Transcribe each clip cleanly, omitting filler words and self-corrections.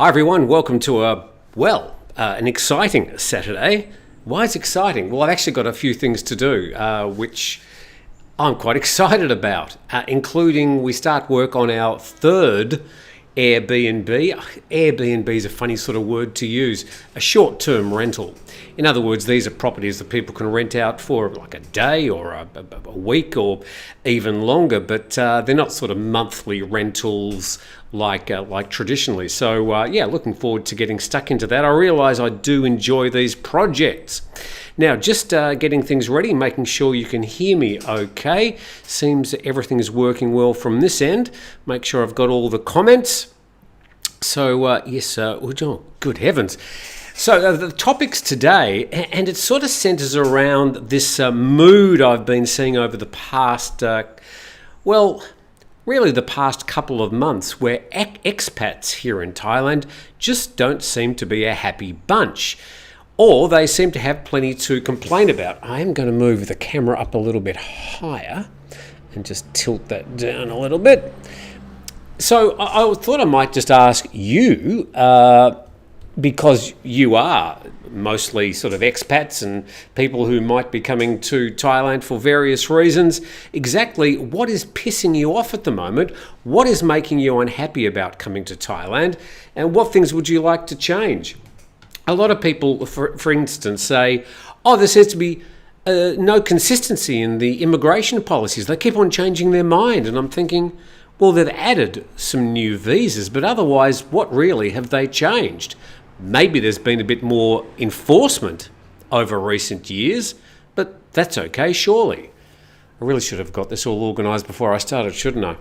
Hi everyone, welcome to an exciting Saturday. Why is it exciting? Well, I've actually got a few things to do, which I'm quite excited about, including we start work on our third Airbnb. Airbnb is a funny sort of word to use, a short-term rental. In other words, these are properties that people can rent out for like a day or a week or even longer, but they're not sort of monthly rentals like traditionally. So looking forward to getting stuck into that. I realise I do enjoy these projects. Now, just getting things ready, making sure you can hear me okay. Seems everything is working well from this end. Make sure I've got all the comments. So, good heavens. So the topics today, and it sort of centres around this mood I've been seeing over the past, really the past couple of months, where expats here in Thailand just don't seem to be a happy bunch. Or they seem to have plenty to complain about. I am going to move the camera up a little bit higher and just tilt that down a little bit. So I thought I might just ask you, because you are mostly sort of expats and people who might be coming to Thailand for various reasons, exactly what is pissing you off at the moment? What is making you unhappy about coming to Thailand? And what things would you like to change? A lot of people, for instance, say, there seems to be no consistency in the immigration policies. They keep on changing their mind. And I'm thinking, well, they've added some new visas, but otherwise, what really have they changed? Maybe there's been a bit more enforcement over recent years, but that's okay, surely. I really should have got this all organised before I started, shouldn't I?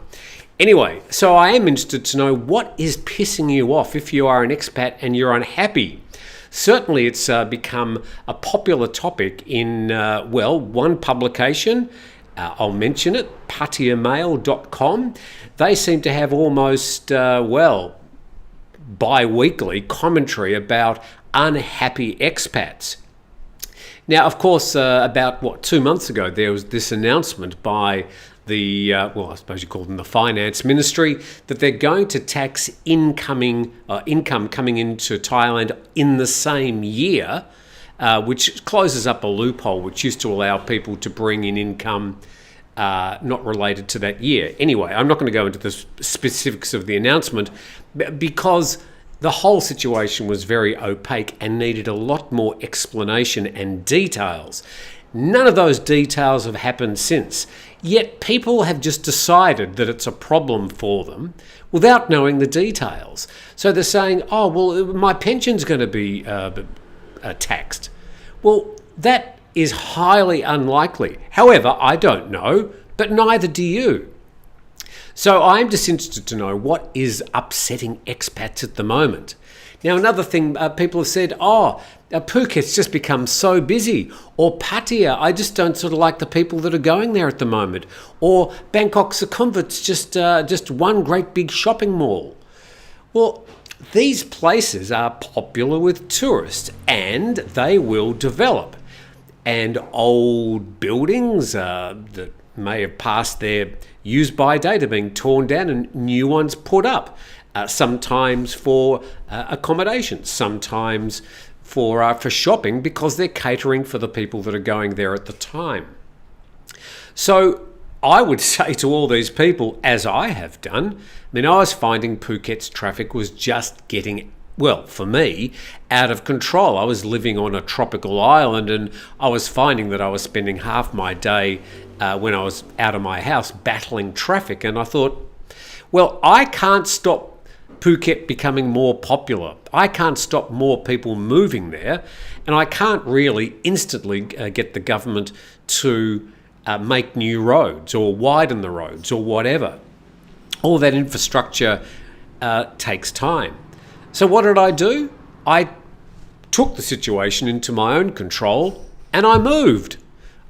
Anyway, so I am interested to know what is pissing you off if you are an expat and you're unhappy. Certainly it's become a popular topic in, one publication. I'll mention it, patiamail.com. They seem to have almost, bi-weekly commentary about unhappy expats. Now, of course, about 2 months ago, there was this announcement by the, I suppose you call them the finance ministry, that they're going to tax income coming into Thailand in the same year, which closes up a loophole which used to allow people to bring in income not related to that year. Anyway, I'm not going to go into the specifics of the announcement because the whole situation was very opaque and needed a lot more explanation and details. None of those details have happened since. Yet people have just decided that it's a problem for them without knowing the details. So they're saying, my pension's going to be taxed. Well, that is highly unlikely. However, I don't know, but neither do you. So I'm just interested to know what is upsetting expats at the moment. Now, another thing people have said, Phuket's just become so busy. Or Pattaya, I just don't sort of like the people that are going there at the moment. Or Bangkok Sukhumvit's just one great big shopping mall. Well, these places are popular with tourists and they will develop. And old buildings that may have passed their use-by date are being torn down and new ones put up, sometimes for accommodation, sometimes for shopping because they're catering for the people that are going there at the time. So I would say to all these people, as I have done, I was finding Phuket's traffic was just getting, for me, out of control. I was living on a tropical island and I was finding that I was spending half my day when I was out of my house battling traffic. And I thought, I can't stop Phuket becoming more popular. I can't stop more people moving there. And I can't really instantly get the government to make new roads or widen the roads or whatever. All that infrastructure takes time. So what did I do? I took the situation into my own control and I moved.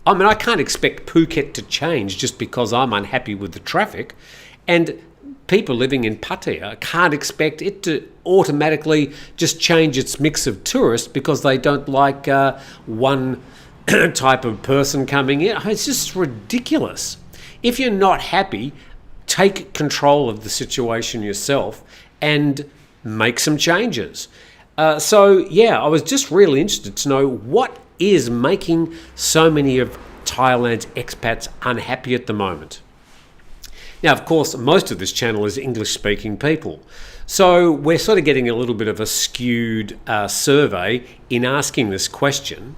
I can't expect Phuket to change just because I'm unhappy with the traffic. And people living in Pattaya can't expect it to automatically just change its mix of tourists because they don't like one type of person coming in. It's just ridiculous. If you're not happy, take control of the situation yourself and make some changes. I was just really interested to know what is making so many of Thailand's expats unhappy at the moment. Now, of course, most of this channel is English-speaking people. So we're sort of getting a little bit of a skewed survey in asking this question.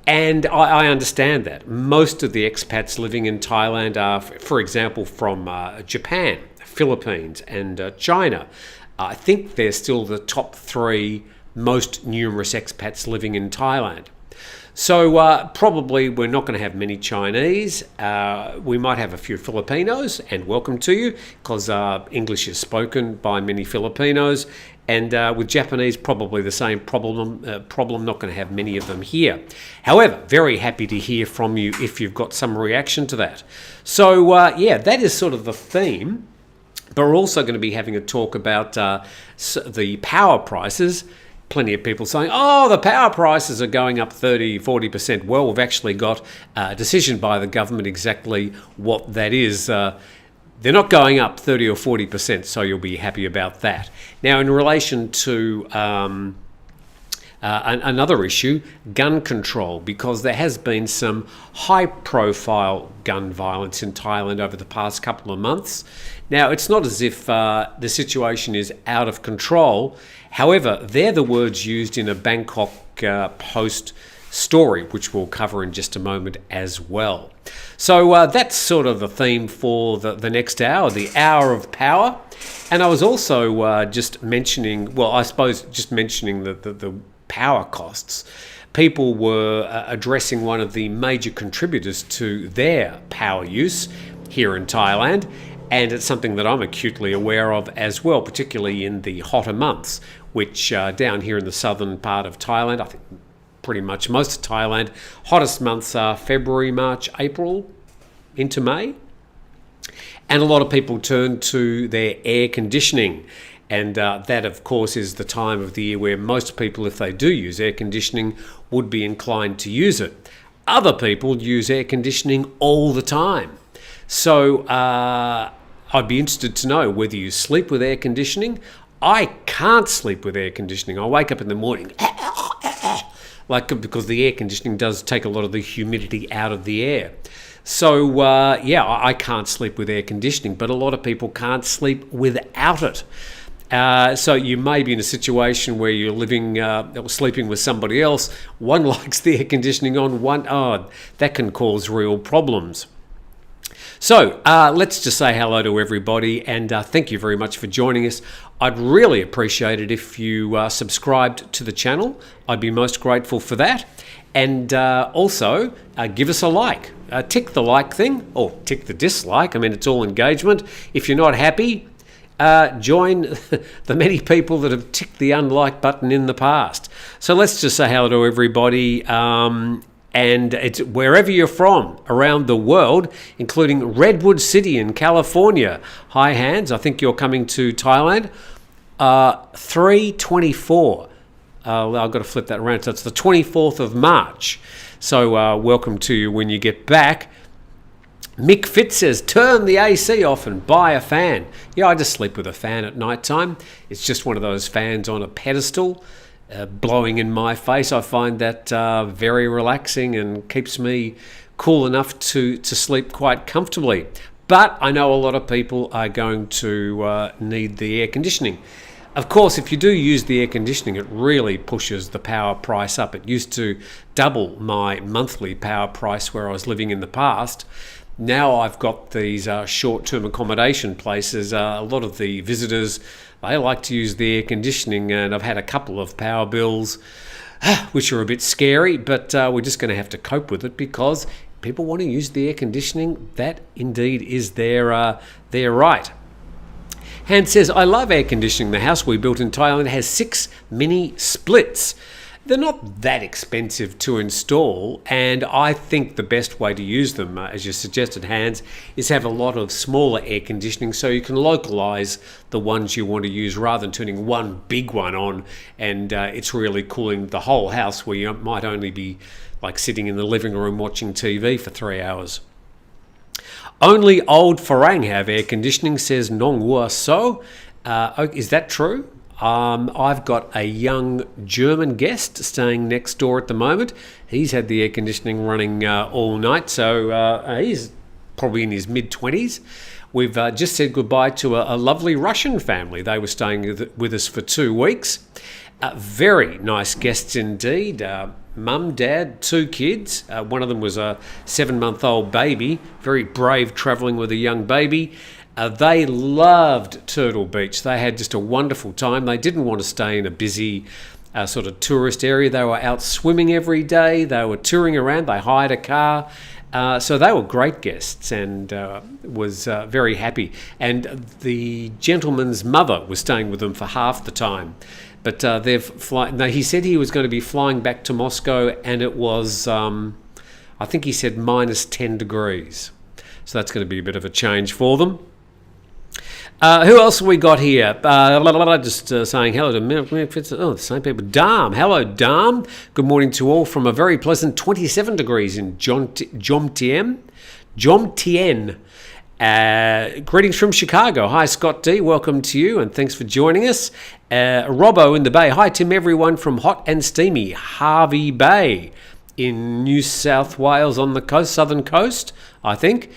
And I understand that. Most of the expats living in Thailand are, for example, from Japan, Philippines, and China. I think they're still the top 3 most numerous expats living in Thailand. So probably we're not going to have many Chinese. We might have a few Filipinos, and welcome to you, because English is spoken by many Filipinos. And with Japanese, probably the same problem. Not going to have many of them here. However, very happy to hear from you if you've got some reaction to that. So that is sort of the theme. But we're also going to be having a talk about the power prices. Plenty of people saying, oh, the power prices are going up 30, 40%. Well, we've actually got a decision by the government exactly what that is. They're not going up 30 or 40%, so you'll be happy about that. Now, in relation to another issue, gun control, because there has been some high-profile gun violence in Thailand over the past couple of months. Now, it's not as if the situation is out of control. However, they're the words used in a Bangkok Post story, which we'll cover in just a moment as well. So that's sort of the theme for the next hour, the hour of power. And I was also just mentioning the power costs. People were addressing one of the major contributors to their power use here in Thailand. And it's something that I'm acutely aware of as well, particularly in the hotter months, which down here in the southern part of Thailand, I think pretty much most of Thailand, hottest months are February, March, April into May. And a lot of people turn to their air conditioning. And that, of course, is the time of the year where most people, if they do use air conditioning, would be inclined to use it. Other people use air conditioning all the time. So I'd be interested to know whether you sleep with air conditioning. I can't sleep with air conditioning. I wake up in the morning, because the air conditioning does take a lot of the humidity out of the air. So, I can't sleep with air conditioning, but a lot of people can't sleep without it. So you may be in a situation where you're sleeping with somebody else. One likes the air conditioning on, that can cause real problems. So let's just say hello to everybody, and thank you very much for joining us. I'd really appreciate it if you subscribed to the channel. I'd be most grateful for that. And also give us a like. Tick the like thing, or tick the dislike. I mean, it's all engagement. If you're not happy, join the many people that have ticked the unlike button in the past. So let's just say hello to everybody. And it's wherever you're from around the world, including Redwood City in California. Hi, Hans. I think you're coming to Thailand. 3/24. I've got to flip that around. So it's the 24th of March. So welcome to you when you get back. Mick Fitz says, turn the AC off and buy a fan. Yeah, I just sleep with a fan at night time. It's just one of those fans on a pedestal. Blowing in my face. I find that very relaxing and keeps me cool enough to sleep quite comfortably. But I know a lot of people are going to need the air conditioning. Of course, if you do use the air conditioning, it really pushes the power price up. It used to double my monthly power price where I was living in the past. Now I've got these short-term accommodation places. A lot of the visitors, they like to use the air conditioning, and I've had a couple of power bills which are a bit scary, but we're just going to have to cope with it because people want to use the air conditioning. That indeed is their right. Hans says, I love air conditioning. The house we built in Thailand has 6 mini splits. They're not that expensive to install, and I think the best way to use them, as you suggested, Hans, is have a lot of smaller air conditioning so you can localize the ones you want to use rather than turning one big one on and it's really cooling the whole house where you might only be like sitting in the living room watching TV for 3 hours. Only old Farang have air conditioning, says Nong Wua So. Is that true? I've got a young German guest staying next door at the moment. He's had the air conditioning running all night, so he's probably in his mid-20s. We've just said goodbye to a lovely Russian family. They were staying with us for 2 weeks. Very nice guests indeed. Mum, dad, 2 kids. One of them was a 7-month-old baby. Very brave travelling with a young baby. They loved Turtle Beach. They had just a wonderful time. They didn't want to stay in a busy sort of tourist area. They were out swimming every day. They were touring around. They hired a car. So they were great guests and was very happy. And the gentleman's mother was staying with them for half the time. But he said he was going to be flying back to Moscow, and it was, I think he said minus 10 degrees. So that's going to be a bit of a change for them. Who else have we got here? Just saying hello to the same people. Dam. Hello, Dam. Good morning to all from a very pleasant 27 degrees in Jomtien. Greetings from Chicago. Hi, Scott D. Welcome to you, and thanks for joining us. Robbo in the Bay. Hi, Tim, everyone from hot and steamy Harvey Bay in New South Wales on the southern coast, I think.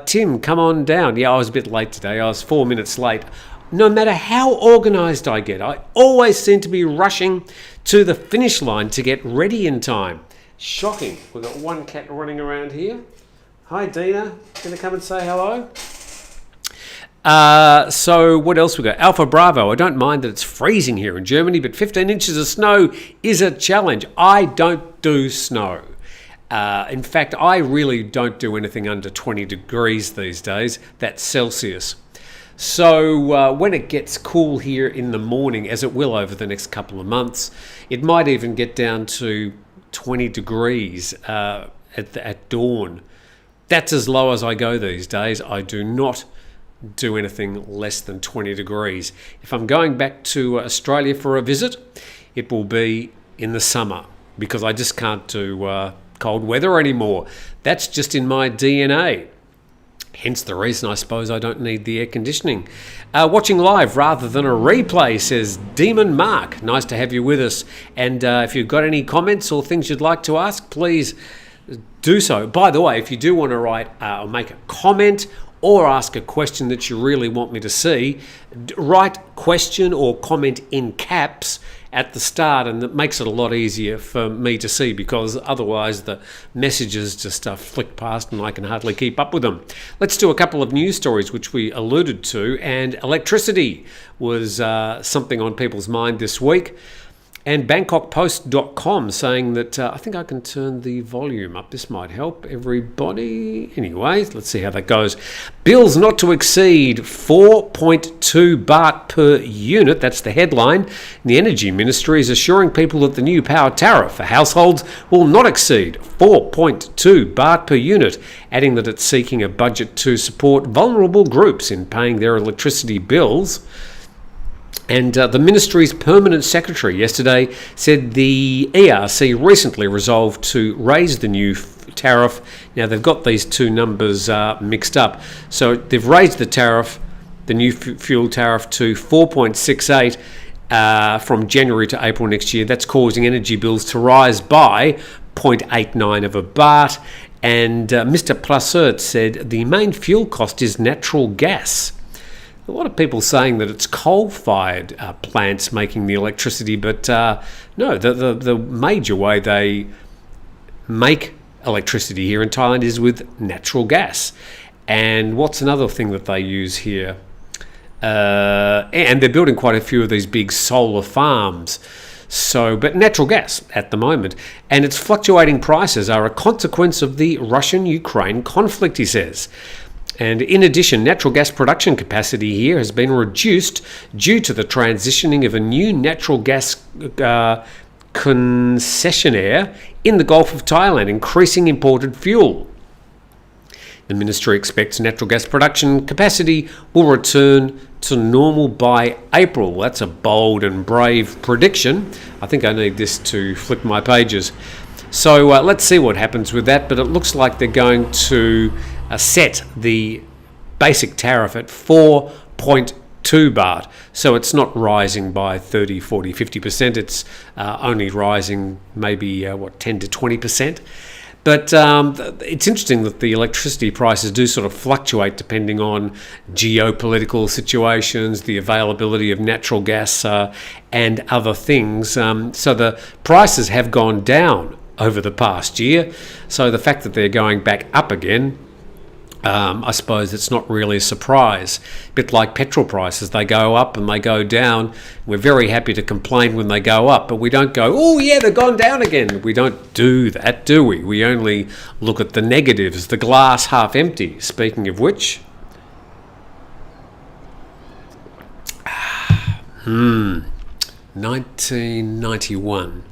Tim, come on down. Yeah, I was a bit late today. I was 4 minutes late. No matter how organised I get, I always seem to be rushing to the finish line to get ready in time. Shocking. We've got one cat running around here. Hi, Dina. Going to come and say hello? So what else we got? Alpha Bravo. I don't mind that it's freezing here in Germany, but 15 inches of snow is a challenge. I don't do snow. In fact, I really don't do anything under 20 degrees these days. That's Celsius. So when it gets cool here in the morning, as it will over the next couple of months, it might even get down to 20 degrees at dawn. That's as low as I go these days. I do not do anything less than 20 degrees. If I'm going back to Australia for a visit, it will be in the summer because I just can't do cold weather anymore. That's just in my DNA. Hence the reason I suppose I don't need the air conditioning. Watching live rather than a replay, says Demon Mark. Nice to have you with us. And if you've got any comments or things you'd like to ask, please do so. By the way, if you do want to write or make a comment or ask a question that you really want me to see, write question or comment in caps at the start, and it makes it a lot easier for me to see because otherwise the messages just flick past and I can hardly keep up with them. Let's do a couple of news stories which we alluded to, and electricity was something on people's mind this week. And BangkokPost.com saying that, I think I can turn the volume up. This might help everybody. Anyway, let's see how that goes. Bills not to exceed 4.2 baht per unit. That's the headline. The Energy Ministry is assuring people that the new power tariff for households will not exceed 4.2 baht per unit, adding that it's seeking a budget to support vulnerable groups in paying their electricity bills. And the ministry's permanent secretary yesterday said the ERC recently resolved to raise the new tariff. Now, they've got these two numbers mixed up. So they've raised the tariff, the new fuel tariff, to 4.68 from January to April next year. That's causing energy bills to rise by 0.89 of a baht. And Mr. Prasert said the main fuel cost is natural gas. A lot of people saying that it's coal-fired plants making the electricity, but no, the major way they make electricity here in Thailand is with natural gas. And what's another thing that they use here? And they're building quite a few of these big solar farms. So, but natural gas at the moment, and its fluctuating prices are a consequence of the Russian-Ukraine conflict, he says. And in addition, natural gas production capacity here has been reduced due to the transitioning of a new natural gas concessionaire in the Gulf of Thailand, increasing imported fuel. The ministry expects natural gas production capacity will return to normal by April. That's a bold and brave prediction. I think I need this to flip my pages. So let's see what happens with that, but it looks like they're going to set the basic tariff at 4.2 2 baht. So it's not rising by 30, 40, 50%. It's only rising maybe, 10 to 20%. But it's interesting that the electricity prices do sort of fluctuate depending on geopolitical situations, the availability of natural gas and other things. So the prices have gone down over the past year. So the fact that they're going back up again, I suppose it's not really a surprise. A bit like petrol prices, they go up and they go down. We're very happy to complain when they go up, but we don't go, oh yeah, they've gone down again. We don't do that, do we? We only look at the negatives, the glass half empty. Speaking of which, 1991.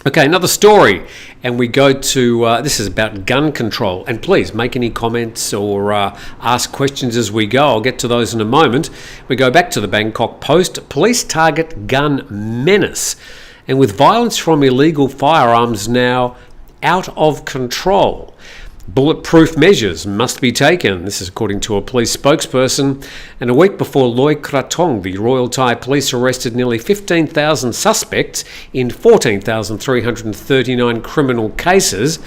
Okay, another story, and we go to, this is about gun control, and please make any comments or ask questions as we go. I'll get to those in a moment. We go back to the Bangkok Post. Police target gun menace, and with violence from illegal firearms now out of control, bulletproof measures must be taken. This is according to a police spokesperson. And a week before Loy Krathong, the Royal Thai Police arrested nearly 15,000 suspects in 14,339 criminal cases.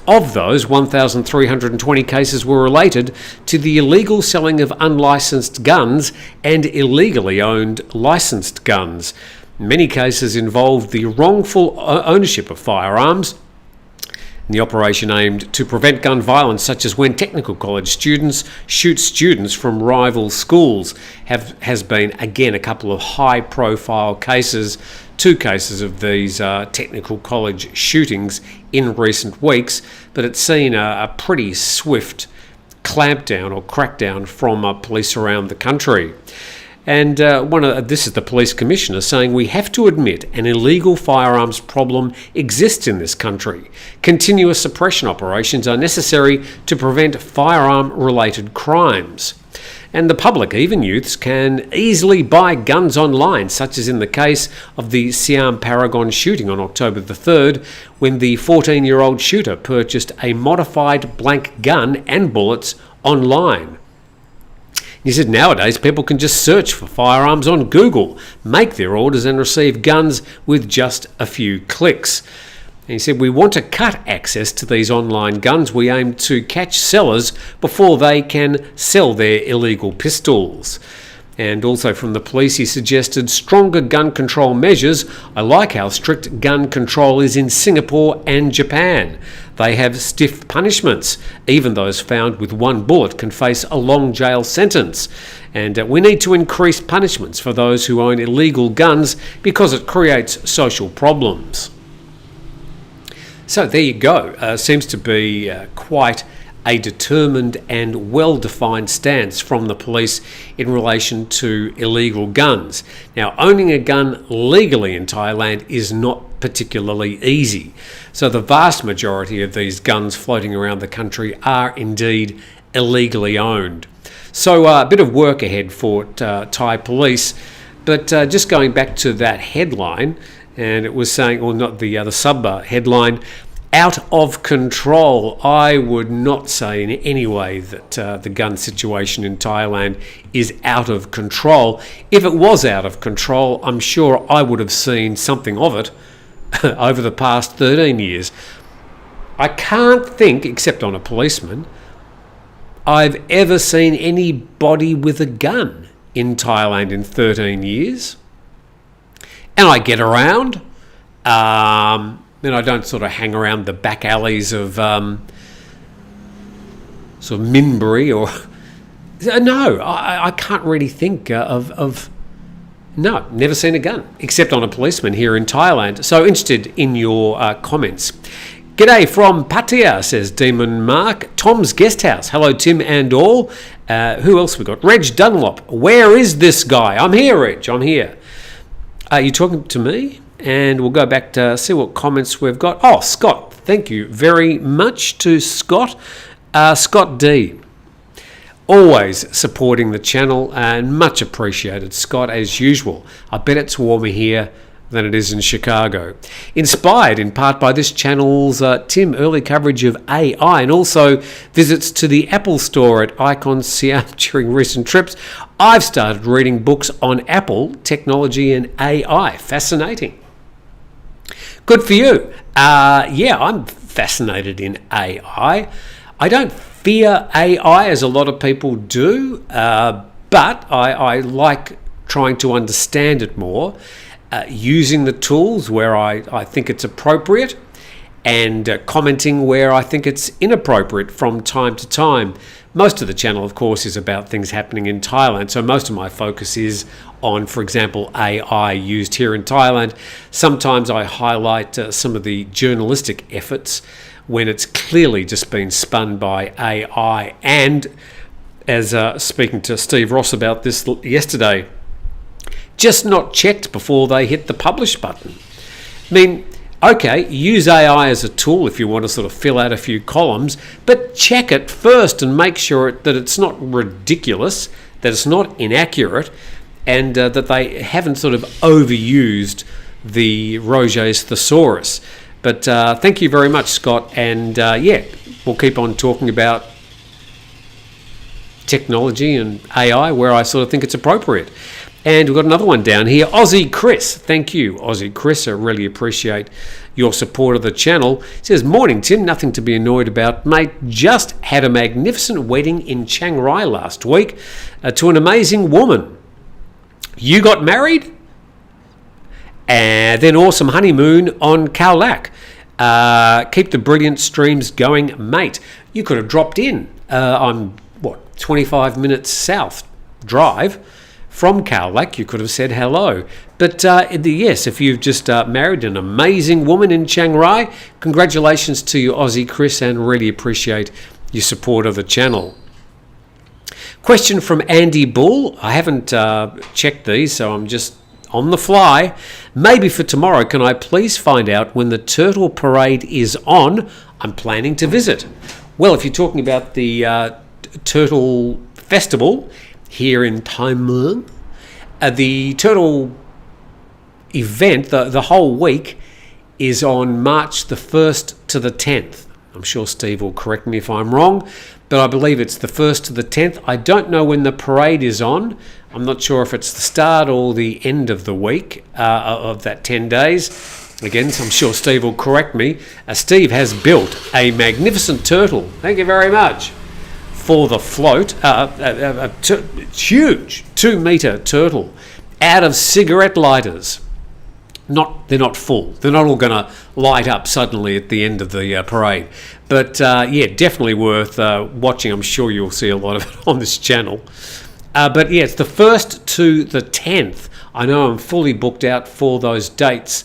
Of those, 1,320 cases were related to the illegal selling of unlicensed guns and illegally owned licensed guns. Many cases involved the wrongful ownership of firearms. The operation aimed to prevent gun violence, such as when technical college students shoot students from rival schools. Has been, again, a couple of high-profile cases, 2 cases of these technical college shootings in recent weeks, but it's seen a pretty swift clampdown or crackdown from police around the country. And this is the police commissioner saying, we have to admit an illegal firearms problem exists in this country. Continuous suppression operations are necessary to prevent firearm-related crimes. And the public, even youths, can easily buy guns online, such as in the case of the Siam Paragon shooting on October the 3rd, when the 14-year-old shooter purchased a modified blank gun and bullets online. He said nowadays people can just search for firearms on Google, make their orders and receive guns with just a few clicks. And he said, we want to cut access to these online guns. We aim to catch sellers before they can sell their illegal pistols. And also from the police, he suggested stronger gun control measures. I like how strict gun control is in Singapore and Japan. They have stiff punishments. Even those found with 1 bullet can face a long jail sentence. And we need to increase punishments for those who own illegal guns because it creates social problems. So there you go. Seems to be quite a determined and well-defined stance from the police in relation to illegal guns. Now, owning a gun legally in Thailand is not particularly easy. So the vast majority of these guns floating around the country are indeed illegally owned. So a bit of work ahead for Thai police. But just going back to that headline, and it was saying, or not the sub-headline, out of control. I would not say in any way that the gun situation in Thailand is out of control. If it was out of control, I'm sure I would have seen something of it over the past 13 years. I can't think, except on a policeman, I've ever seen anybody with a gun in Thailand in 13 years. And I get around. And I don't sort of hang around the back alleys of sort of Minbury or... No, I can't really think of... No, never seen a gun, except on a policeman here in Thailand. So interested in your comments. G'day from Pattaya, says Demon Mark. Tom's Guesthouse. Hello, Tim and all. Who else we got? Reg Dunlop. Where is this guy? I'm here, Reg. I'm here. Are you talking to me? And we'll go back to see what comments we've got. Oh, Scott. Thank you very much to Scott. Scott D. Always supporting the channel and much appreciated, Scott, as usual. I bet it's warmer here than it is in Chicago. Inspired in part by this channel's Tim early coverage of AI and also visits to the Apple store at Icon Siam during recent trips, I've started reading books on Apple, technology and AI. Fascinating. Good for you. Yeah, I'm fascinated in AI. I don't fear AI as a lot of people do, but I like trying to understand it more, using the tools where I think it's appropriate and commenting where I think it's inappropriate from time to time. Most of the channel, of course, is about things happening in Thailand, so most of my focus is on, for example, AI used here in Thailand. Sometimes I highlight some of the journalistic efforts when it's clearly just been spun by AI. And as speaking to Steve Ross about this yesterday, just not checked before they hit the publish button. I mean, okay, use AI as a tool if you want to sort of fill out a few columns, but check it first and make sure that it's not ridiculous, that it's not inaccurate, and that they haven't sort of overused the Roget's thesaurus. But thank you very much, Scott, and yeah, we'll keep on talking about technology and AI where I sort of think it's appropriate. And we've got another one down here, Aussie Chris. Thank you, Aussie Chris. I really appreciate your support of the channel. He says, morning, Tim. Nothing to be annoyed about, mate. Just had a magnificent wedding in Chiang Rai last week to an amazing woman. You got married? And then awesome honeymoon on Khao Lak. Keep the brilliant streams going, mate. You could have dropped in. I'm, 25 minutes south drive from Khao Lak. You could have said hello. But yes, if you've just married an amazing woman in Chiang Rai, congratulations to you, Aussie Chris, and really appreciate your support of the channel. Question from Andy Bull. I haven't checked these, so I'm just on the fly. Maybe for tomorrow, can I please find out when the Turtle Parade is on? I'm planning to visit. Well, if you're talking about the Turtle Festival here in Thailand, the Turtle event, the whole week, is on March the 1st to the 10th. I'm sure Steve will correct me if I'm wrong, but I believe it's the 1st to the 10th. I don't know when the parade is on. I'm not sure if it's the start or the end of the week of that 10 days. Again, so I'm sure Steve will correct me. Steve has built a magnificent turtle. Thank you very much. For the float, a huge 2-metre turtle out of cigarette lighters. They're not full. They're not all going to light up suddenly at the end of the parade. But yeah, definitely worth watching. I'm sure you'll see a lot of it on this channel. But yeah, it's the 1st to the 10th. I know I'm fully booked out for those dates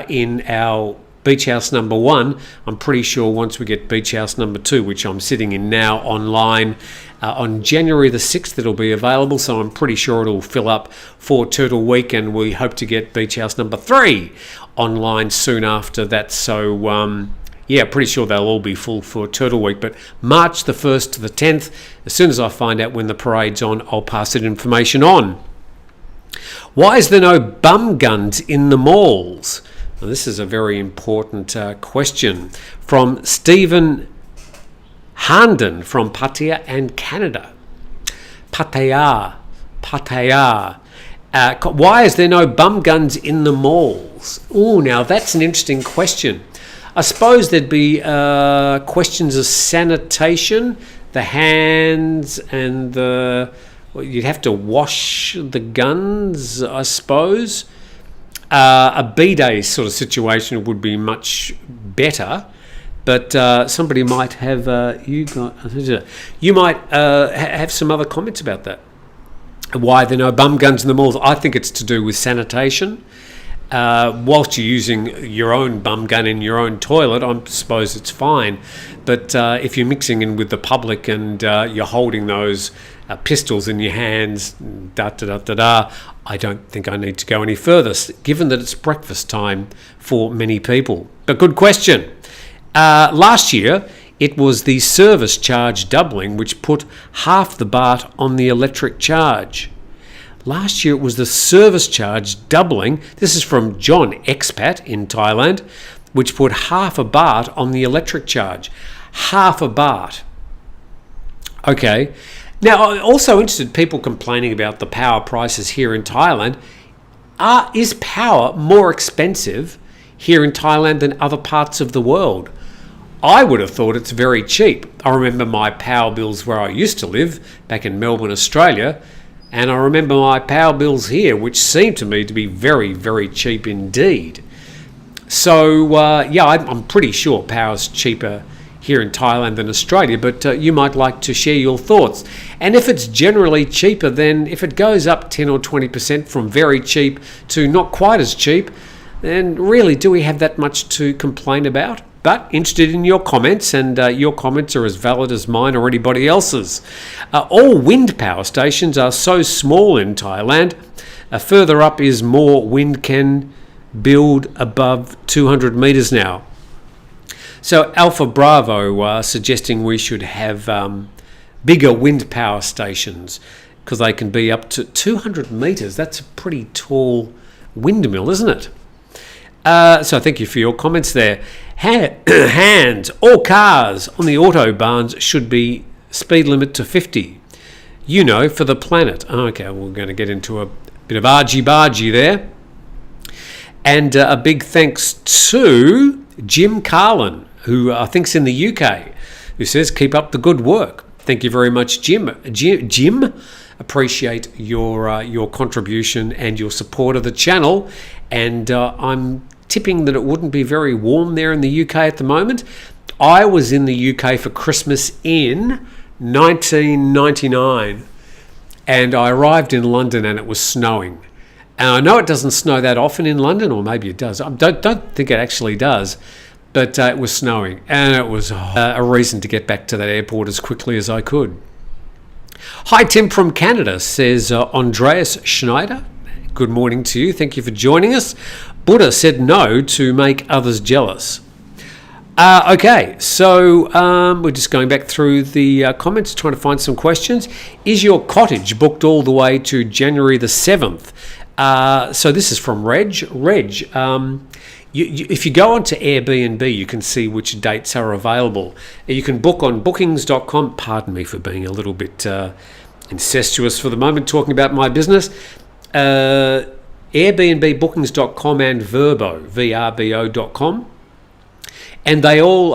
in our Beach House number 1. I'm pretty sure once we get Beach House number 2, which I'm sitting in now online, on January the 6th it'll be available, so I'm pretty sure it'll fill up for Turtle Week, and we hope to get Beach House number 3 online soon after that. So yeah, pretty sure they'll all be full for Turtle Week, but March the 1st to the 10th, as soon as I find out when the parade's on, I'll pass that information on. Why is there no bum guns in the malls? Now, this is a very important question from Stephen Harnden from Pattaya and Canada. Pattaya. Why is there no bum guns in the malls? Oh, now that's an interesting question. I suppose there'd be questions of sanitation, the hands and you'd have to wash the guns, I suppose. A B-Day sort of situation would be much better, but somebody might have you might have some other comments about that. Why there are no bum guns in the malls? I think it's to do with sanitation. Whilst you're using your own bum gun in your own toilet, I suppose it's fine. But if you're mixing in with the public and you're holding those pistols in your hands, I don't think I need to go any further, given that it's breakfast time for many people. But good question. Last year, it was the service charge doubling which put half the baht on the electric charge. Last year it was the service charge doubling. This is from John, expat in Thailand, which put half a baht on the electric charge. Half a baht. Okay. Now, I'm also interested in people complaining about the power prices here in Thailand. Is power more expensive here in Thailand than other parts of the world? I would have thought it's very cheap. I remember my power bills where I used to live, back in Melbourne, Australia, and I remember my power bills here, which seemed to me to be very, very cheap indeed. So, I'm pretty sure power's cheaper here in Thailand than Australia, but you might like to share your thoughts. And if it's generally cheaper, then if it goes up 10 or 20% from very cheap to not quite as cheap, then really, do we have that much to complain about? But interested in your comments, and your comments are as valid as mine or anybody else's. All wind power stations are so small in Thailand. Further up is more wind can build above 200 metres now. So Alpha Bravo suggesting we should have bigger wind power stations because they can be up to 200 metres. That's a pretty tall windmill, isn't it? So thank you for your comments there. Hands, all cars on the autobahns should be speed limit to 50. For the planet. Okay, we're going to get into a bit of argy-bargy there. And a big thanks to Jim Carlin, who I think's in the UK, who says, keep up the good work. Thank you very much, Jim. Jim, appreciate your contribution and your support of the channel. And I'm tipping that it wouldn't be very warm there in the UK at the moment. I was in the UK for Christmas in 1999, and I arrived in London and it was snowing. And I know it doesn't snow that often in London, or maybe it does. I don't think it actually does, but it was snowing, and it was a reason to get back to that airport as quickly as I could. Hi, Tim from Canada, says Andreas Schneider. Good morning to you. Thank you for joining us. Buddha said no to make others jealous. Okay, so we're just going back through the comments, trying to find some questions. Is your cottage booked all the way to January the 7th? So this is from Reg. Reg, if you go onto Airbnb, you can see which dates are available. You can book on bookings.com. Pardon me for being a little bit incestuous for the moment, talking about my business. Airbnb, bookings.com and vrbo.com. And they all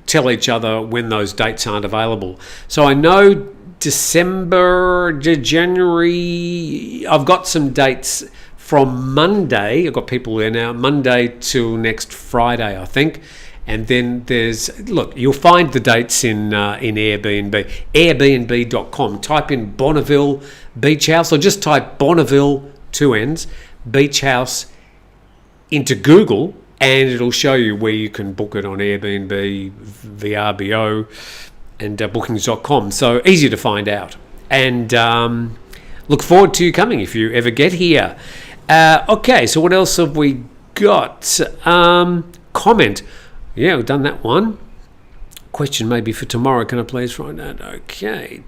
tell each other when those dates aren't available. So I know December, January, I've got some dates from Monday. I've got people there now, Monday till next Friday, I think. And then you'll find the dates in Airbnb. Airbnb.com. Type in Bonneville Beach House, or just type Bonneville, 2 N's, Beach House into Google, and it'll show you where you can book it on Airbnb, VRBO, and bookings.com. So easy to find out. And look forward to you coming if you ever get here. Okay, so what else have we got? Comment. Yeah, we've done that one. Question maybe for tomorrow. Can I please find that? Okay.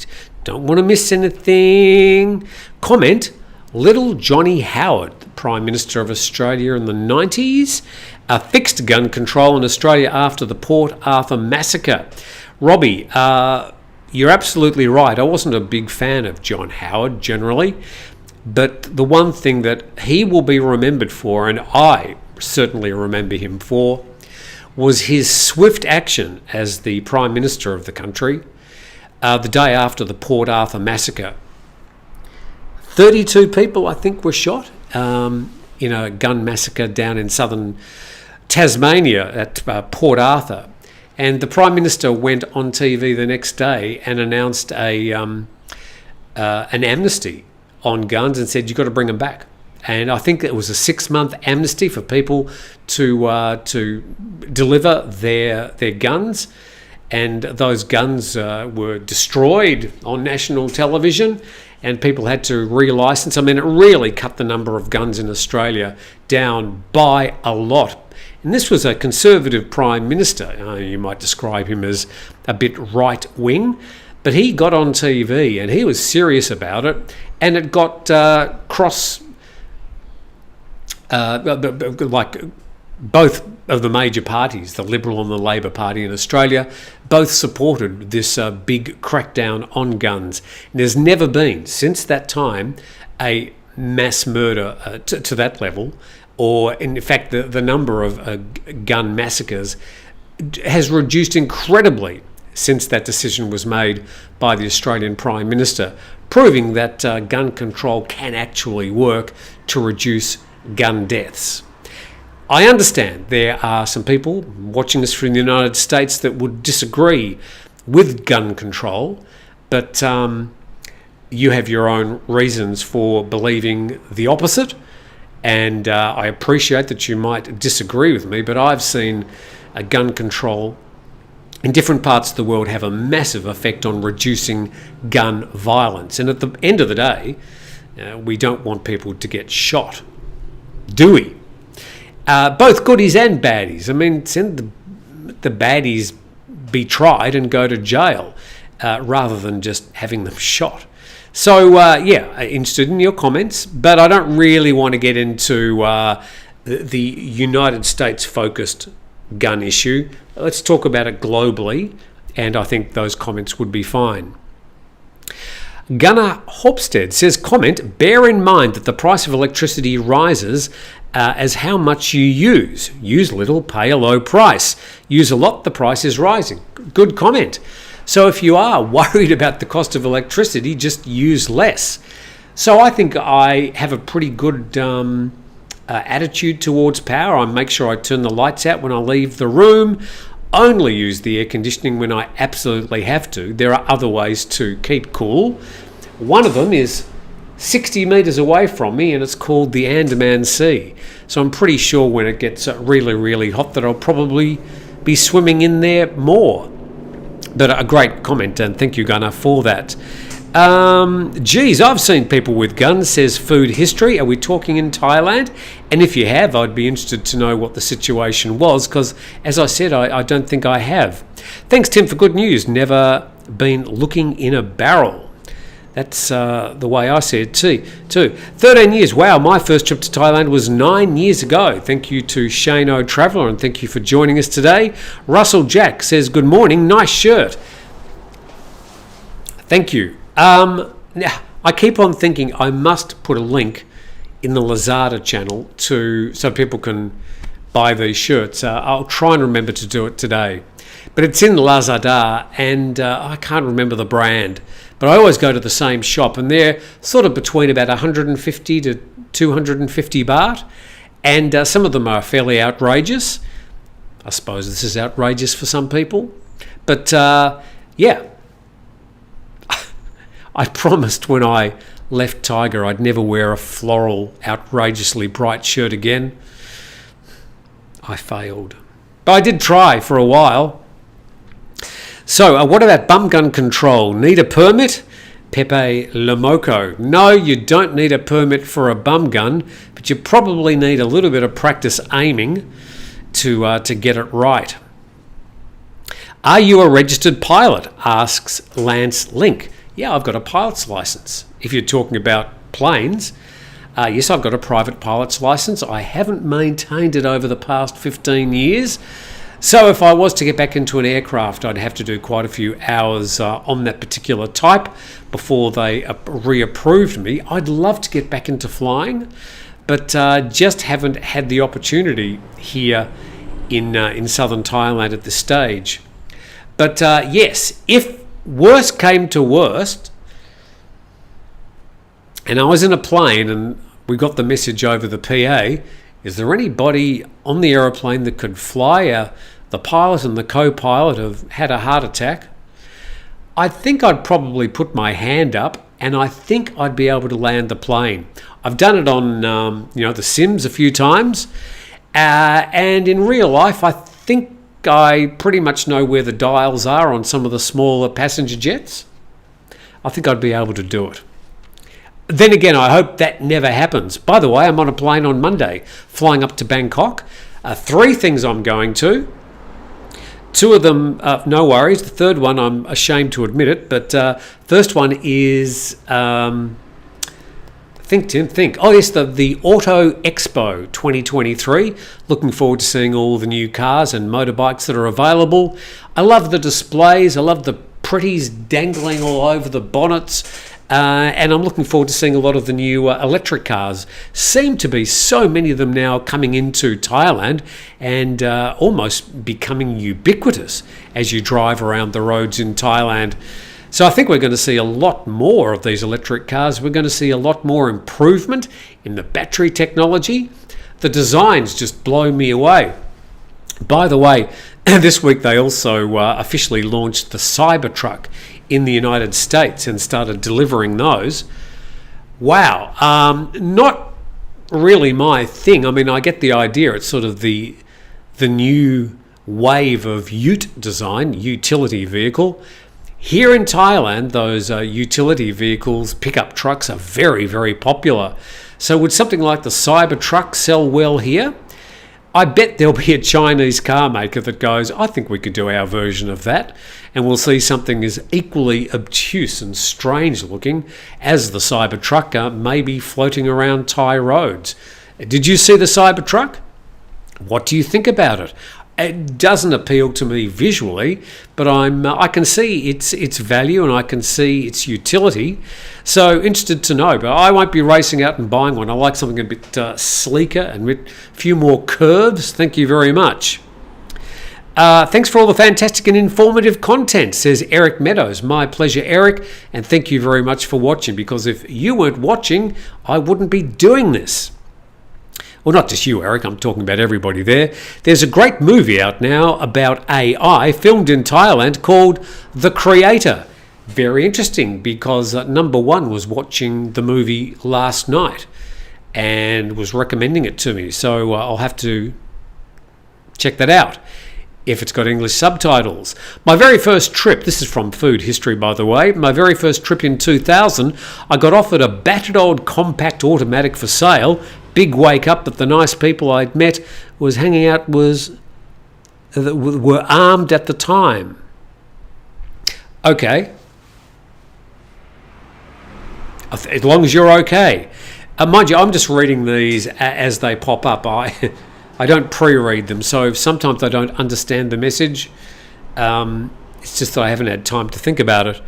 Don't want to miss anything. Comment. Little Johnny Howard, the Prime Minister of Australia in the 90s, fixed gun control in Australia after the Port Arthur massacre. Robbie, you're absolutely right. I wasn't a big fan of John Howard generally, but the one thing that he will be remembered for, and I certainly remember him for, was his swift action as the Prime Minister of the country the day after the Port Arthur massacre. 32 people, I think, were shot in a gun massacre down in southern Tasmania at Port Arthur. And the Prime Minister went on TV the next day and announced an amnesty on guns and said, you've got to bring them back. And I think it was a 6-month amnesty for people to deliver their guns. And those guns were destroyed on national television, and people had to relicense. I mean, it really cut the number of guns in Australia down by a lot. And this was a Conservative Prime Minister. You might describe him as a bit right-wing, But he got on TV and he was serious about it, and it got like both of the major parties, the Liberal and the Labor Party in Australia, both supported this big crackdown on guns. And there's never been, since that time, a mass murder to that level, or in fact the number of gun massacres has reduced incredibly since that decision was made by the Australian Prime Minister, proving that gun control can actually work to reduce gun deaths. I understand there are some people watching us from the United States that would disagree with gun control, but you have your own reasons for believing the opposite, and I appreciate that you might disagree with me, but I've seen gun control in different parts of the world have a massive effect on reducing gun violence. And at the end of the day, we don't want people to get shot, do we? Both goodies and baddies. I mean, send the baddies be tried and go to jail rather than just having them shot. So, interested in your comments, but I don't really want to get into the United States-focused gun issue. Let's talk about it globally, and I think those comments would be fine. Gunnar Hopstead says, comment, bear in mind that the price of electricity rises as how much you use. Use little, pay a low price. Use a lot, the price is rising. Good comment. So if you are worried about the cost of electricity, just use less. So I think I have a pretty good attitude towards power. I make sure I turn the lights out when I leave the room, only use the air conditioning when I absolutely have to. There are other ways to keep cool. One of them is 60 metres away from me, and it's called the Andaman Sea. So I'm pretty sure when it gets really, really hot that I'll probably be swimming in there more. But a great comment, and thank you, Gunnar, for that. I've seen people with guns, says Food History. Are we talking in Thailand? And if you have, I'd be interested to know what the situation was, because, as I said, I don't think I have. Thanks, Tim, for good news. Never been looking in a barrel. That's the way I see it too. 13 years. Wow, my first trip to Thailand was 9 years ago. Thank you to Shane O Traveller, and thank you for joining us today. Russell Jack says, good morning, nice shirt. Thank you. Now, I keep on thinking I must put a link in the Lazada channel so people can buy these shirts. I'll try and remember to do it today. But it's in Lazada, and I can't remember the brand. But I always go to the same shop, and they're sort of between about 150 to 250 baht. And some of them are fairly outrageous. I suppose this is outrageous for some people. But I promised when I left Tiger I'd never wear a floral, outrageously bright shirt again. I failed. But I did try for a while. So, what about bum gun control? Need a permit? Pepe Lomoco. No, you don't need a permit for a bum gun, but you probably need a little bit of practice aiming to get it right. Are you a registered pilot? Asks Lance Link. Yeah, I've got a pilot's license. If you're talking about planes, yes, I've got a private pilot's license. I haven't maintained it over the past 15 years. So if I was to get back into an aircraft, I'd have to do quite a few hours on that particular type before they reapproved me. I'd love to get back into flying, but just haven't had the opportunity here in southern Thailand at this stage. But yes, if worst came to worst, and I was in a plane and we got the message over the PA, is there anybody on the aeroplane that could fly? The pilot and the co-pilot have had a heart attack. I think I'd probably put my hand up, and I think I'd be able to land the plane. I've done it on the Sims a few times, and in real life I think I pretty much know where the dials are on some of the smaller passenger jets. I think I'd be able to do it. Then again, I hope that never happens. By the way, I'm on a plane on Monday, flying up to Bangkok. 3 things I'm going to Two of them, no worries. The third one, I'm ashamed to admit it, but first one is think, Tim, think. Oh yes, the Auto Expo 2023. Looking forward to seeing all the new cars and motorbikes that are available. I love the displays. I love the pretties dangling all over the bonnets. And I'm looking forward to seeing a lot of the new electric cars. Seem to be so many of them now coming into Thailand and almost becoming ubiquitous as you drive around the roads in Thailand. So I think we're going to see a lot more of these electric cars. We're going to see a lot more improvement in the battery technology. The designs just blow me away. By the way, this week they also officially launched the Cybertruck in the United States and started delivering those. Wow, not really my thing. I mean, I get the idea. It's sort of the new wave of ute design, utility vehicle. Here in Thailand, those utility vehicles, pickup trucks, are very, very popular. So would something like the Cybertruck sell well here? I bet there'll be a Chinese car maker that goes, I think we could do our version of that, and we'll see something as equally obtuse and strange looking as the Cybertruck maybe floating around Thai roads. Did you see the Cybertruck? What do you think about it? It doesn't appeal to me visually, but I can see its value and I can see its utility. So interested to know, but I won't be racing out and buying one. I like something a bit sleeker and with a few more curves. Thank you very much. Thanks for all the fantastic and informative content, says Eric Meadows. My pleasure, Eric, and thank you very much for watching, because if you weren't watching, I wouldn't be doing this. Well, not just you, Eric, I'm talking about everybody there. There's a great movie out now about AI, filmed in Thailand, called The Creator. Very interesting, because number one was watching the movie last night and was recommending it to me. So I'll have to check that out if it's got English subtitles. My very first trip, this is from Food History, by the way, my very first trip in 2000, I got offered a battered old compact automatic for sale. Big wake up that the nice people I'd met were armed at the time. Okay. As long as you're okay. Mind you, I'm just reading these as they pop up. I don't pre-read them, so sometimes I don't understand the message. It's just that I haven't had time to think about it.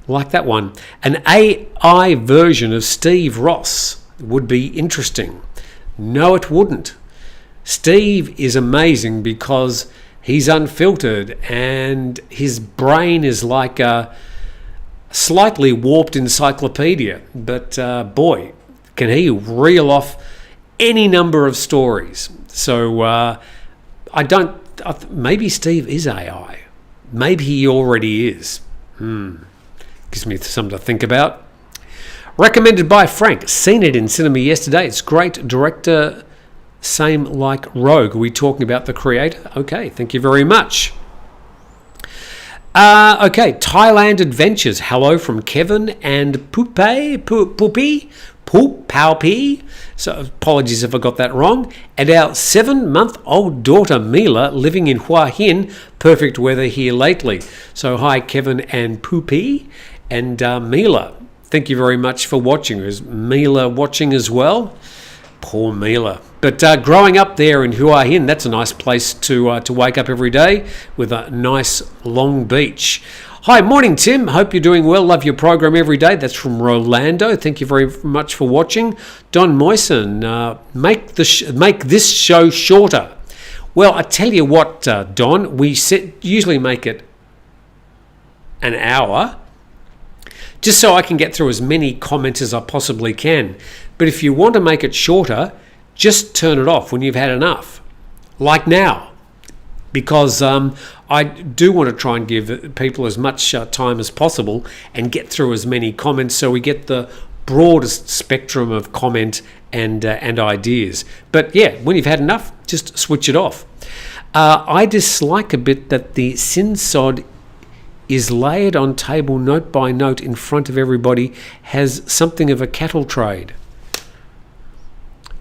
Like that one. An AI version of Steve Ross would be interesting. No, it wouldn't. Steve is amazing because he's unfiltered and his brain is like a slightly warped encyclopedia. But boy, can he reel off any number of stories. So maybe Steve is AI. Maybe he already is. Gives me something to think about. Recommended by Frank. Seen it in cinema yesterday. It's great. Director, same like Rogue. Are we talking about The Creator? Okay, thank you very much. Okay, Thailand Adventures. Hello from Kevin and Poopy. So apologies if I got that wrong. And our 7-month-old daughter Mila living in Hua Hin. Perfect weather here lately. So hi Kevin and Poopy and Mila. Thank you very much for watching. Is Mila watching as well? Poor Mila. But growing up there in Hua Hin, that's a nice place to wake up every day with a nice long beach. Hi, morning Tim. Hope you're doing well. Love your program every day. That's from Rolando. Thank you very much for watching. Don Moyson, make this show shorter. Well, I tell you what, Don, we usually make it an hour, just so I can get through as many comments as I possibly can. But if you want to make it shorter, just turn it off when you've had enough, like now, because I do want to try and give people as much time as possible and get through as many comments so we get the broadest spectrum of comment and ideas. But yeah, when you've had enough, just switch it off. I dislike a bit that the Sinsod is layered on table note by note in front of everybody, has something of a cattle trade.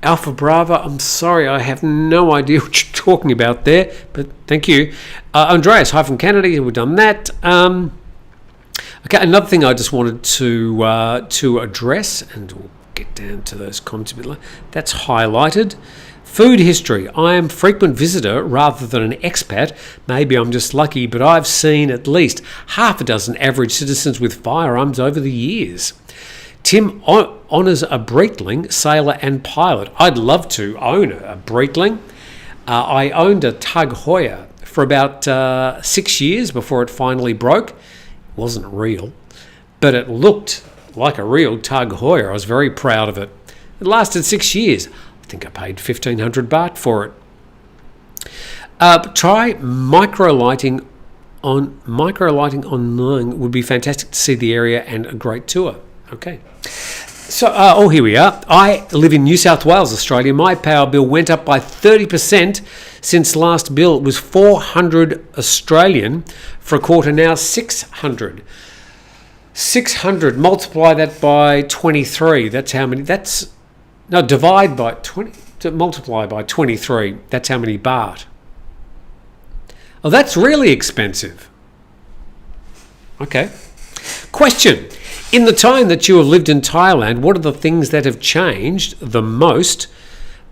Alpha Bravo, I'm sorry, I have no idea what you're talking about there, but thank you. Andreas, hi from Canada, we've done that. Okay, another thing I just wanted to address, and we'll get down to those comments a bit later. That's highlighted. Food history. I am a frequent visitor rather than an expat. Maybe I'm just lucky, but I've seen at least half a dozen average citizens with firearms over the years. Tim honours a Breitling, sailor and pilot. I'd love to own a Breitling. I owned a Tug Heuer for about 6 years before it finally broke. It wasn't real, but it looked like a real Tug Heuer. I was very proud of it. It lasted 6 years. I think I paid 1,500 baht for it. Try microlighting online. Would be fantastic to see the area and a great tour. Okay. So, here we are. I live in New South Wales, Australia. My power bill went up by 30% since last bill. It was 400 Australian for a quarter, now 600. 600, multiply that by 23. That's how many, divide by 20, to multiply by 23. That's how many baht. Oh, that's really expensive. Okay. Question. In the time that you have lived in Thailand, what are the things that have changed the most,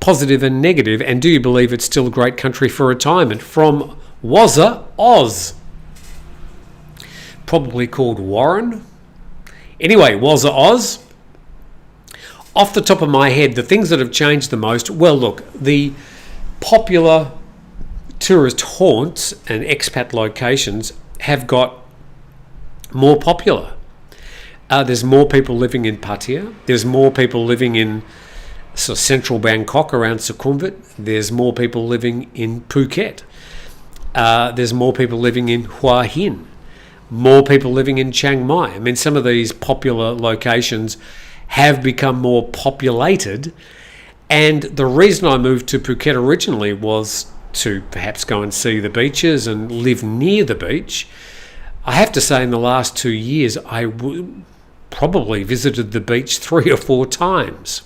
positive and negative, and do you believe it's still a great country for retirement? From Wazza Oz. Probably called Warren. Anyway, Wazza Oz. Off the top of my head, the things that have changed the most, well, look, the popular tourist haunts and expat locations have got more popular. There's more people living in Pattaya. There's more people living in central Bangkok around Sukhumvit. There's more people living in Phuket. There's more people living in Hua Hin. More people living in Chiang Mai. I mean, some of these popular locations have become more populated. And the reason I moved to Phuket originally was to perhaps go and see the beaches and live near the beach. I have to say in the last 2 years, I probably visited the beach 3 or 4 times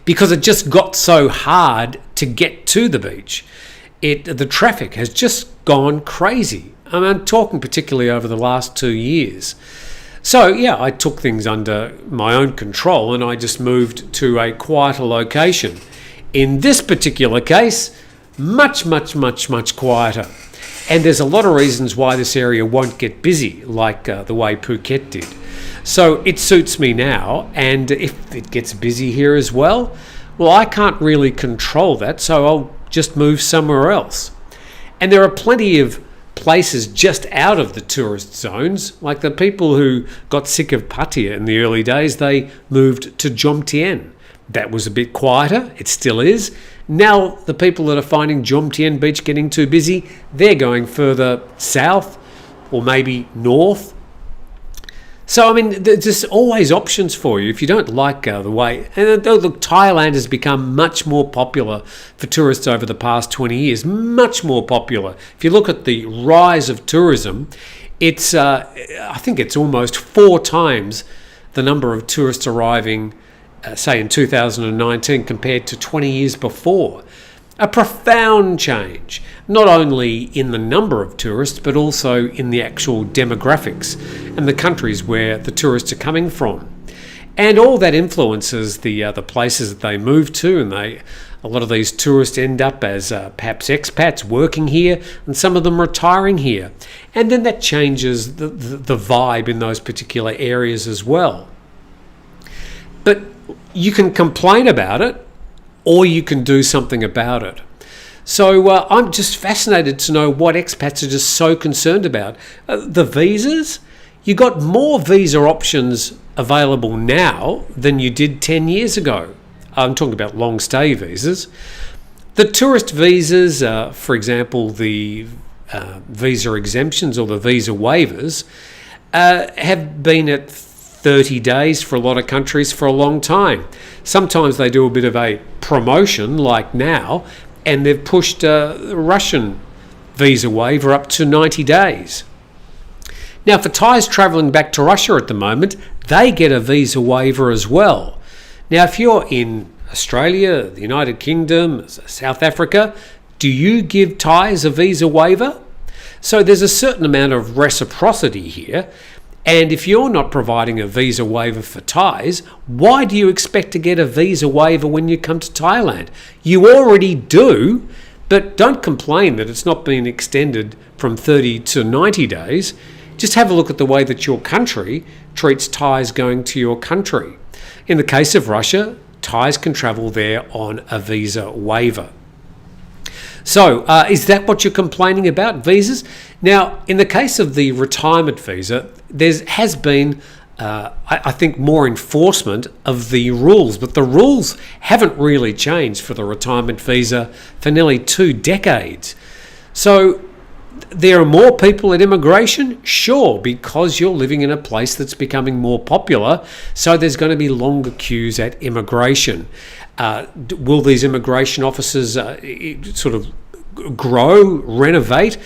because it just got so hard to get to the beach. The traffic has just gone crazy. I'm talking particularly over the last 2 years. So, yeah, I took things under my own control and I just moved to a quieter location. In this particular case, much, much, much, much quieter. And there's a lot of reasons why this area won't get busy like the way Phuket did. So it suits me now, and if it gets busy here as well, I can't really control that, so I'll just move somewhere else. And there are plenty of places just out of the tourist zones, like the people who got sick of Pattaya in the early days, they moved to Jomtien. That was a bit quieter, it still is. Now the people that are finding Jomtien Beach getting too busy, they're going further south or maybe north. So, I mean, there's always options for you if you don't like the way. And look, Thailand has become much more popular for tourists over the past 20 years, much more popular. If you look at the rise of tourism, it's I think it's almost 4 times the number of tourists arriving, say in 2019 compared to 20 years before. A profound change, not only in the number of tourists, but also in the actual demographics and the countries where the tourists are coming from. And all that influences the places that they move to, and a lot of these tourists end up as perhaps expats working here, and some of them retiring here. And then that changes the vibe in those particular areas as well. But you can complain about it, or you can do something about it. So I'm just fascinated to know what expats are just so concerned about. The visas, you got more visa options available now than you did 10 years ago. I'm talking about long stay visas. The tourist visas, for example, the visa exemptions or the visa waivers, have been at 30 days for a lot of countries for a long time. Sometimes they do a bit of a promotion like now, and they've pushed the Russian visa waiver up to 90 days. Now, for Thais travelling back to Russia at the moment, they get a visa waiver as well. Now, if you're in Australia, the United Kingdom, South Africa, do you give Thais a visa waiver? So there's a certain amount of reciprocity here. And if you're not providing a visa waiver for Thais, why do you expect to get a visa waiver when you come to Thailand? You already do, but don't complain that it's not been extended from 30 to 90 days. Just have a look at the way that your country treats Thais going to your country. In the case of Russia, Thais can travel there on a visa waiver. So, is that what you're complaining about, visas? Now, in the case of the retirement visa, there has been, I think, more enforcement of the rules, but the rules haven't really changed for the retirement visa for nearly 2 decades. So, there are more people at immigration? Sure, because you're living in a place that's becoming more popular, so there's going to be longer queues at immigration. Will these immigration officers sort of grow, renovate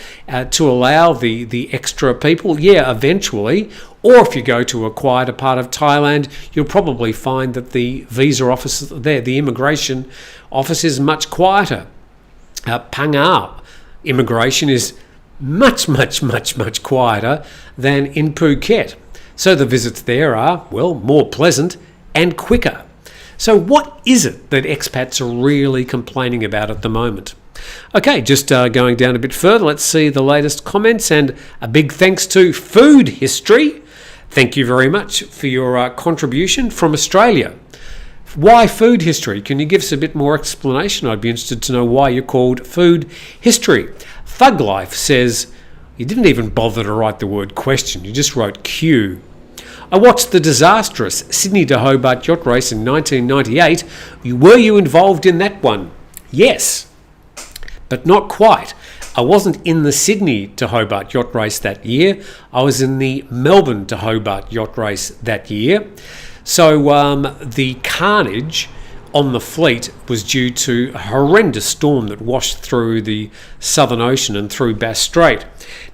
to allow the extra people? Yeah, eventually. Or if you go to a quieter part of Thailand, you'll probably find that the visa office there, the immigration office, is much quieter. Phang immigration is much quieter than in Phuket. So the visits there are, well, more pleasant and quicker. So what is it that expats are really complaining about at the moment? Okay, just going down a bit further, let's see the latest comments, and a big thanks to Food History. Thank you very much for your contribution from Australia. Why Food History? Can you give us a bit more explanation? I'd be interested to know why you're called Food History. Thug Life says, you didn't even bother to write the word question, you just wrote Q. I watched the disastrous Sydney to Hobart yacht race in 1998. Were you involved in that one? Yes, but not quite. I wasn't in the Sydney to Hobart yacht race that year. I was in the Melbourne to Hobart yacht race that year. So the carnage on the fleet was due to a horrendous storm that washed through the Southern Ocean and through Bass Strait.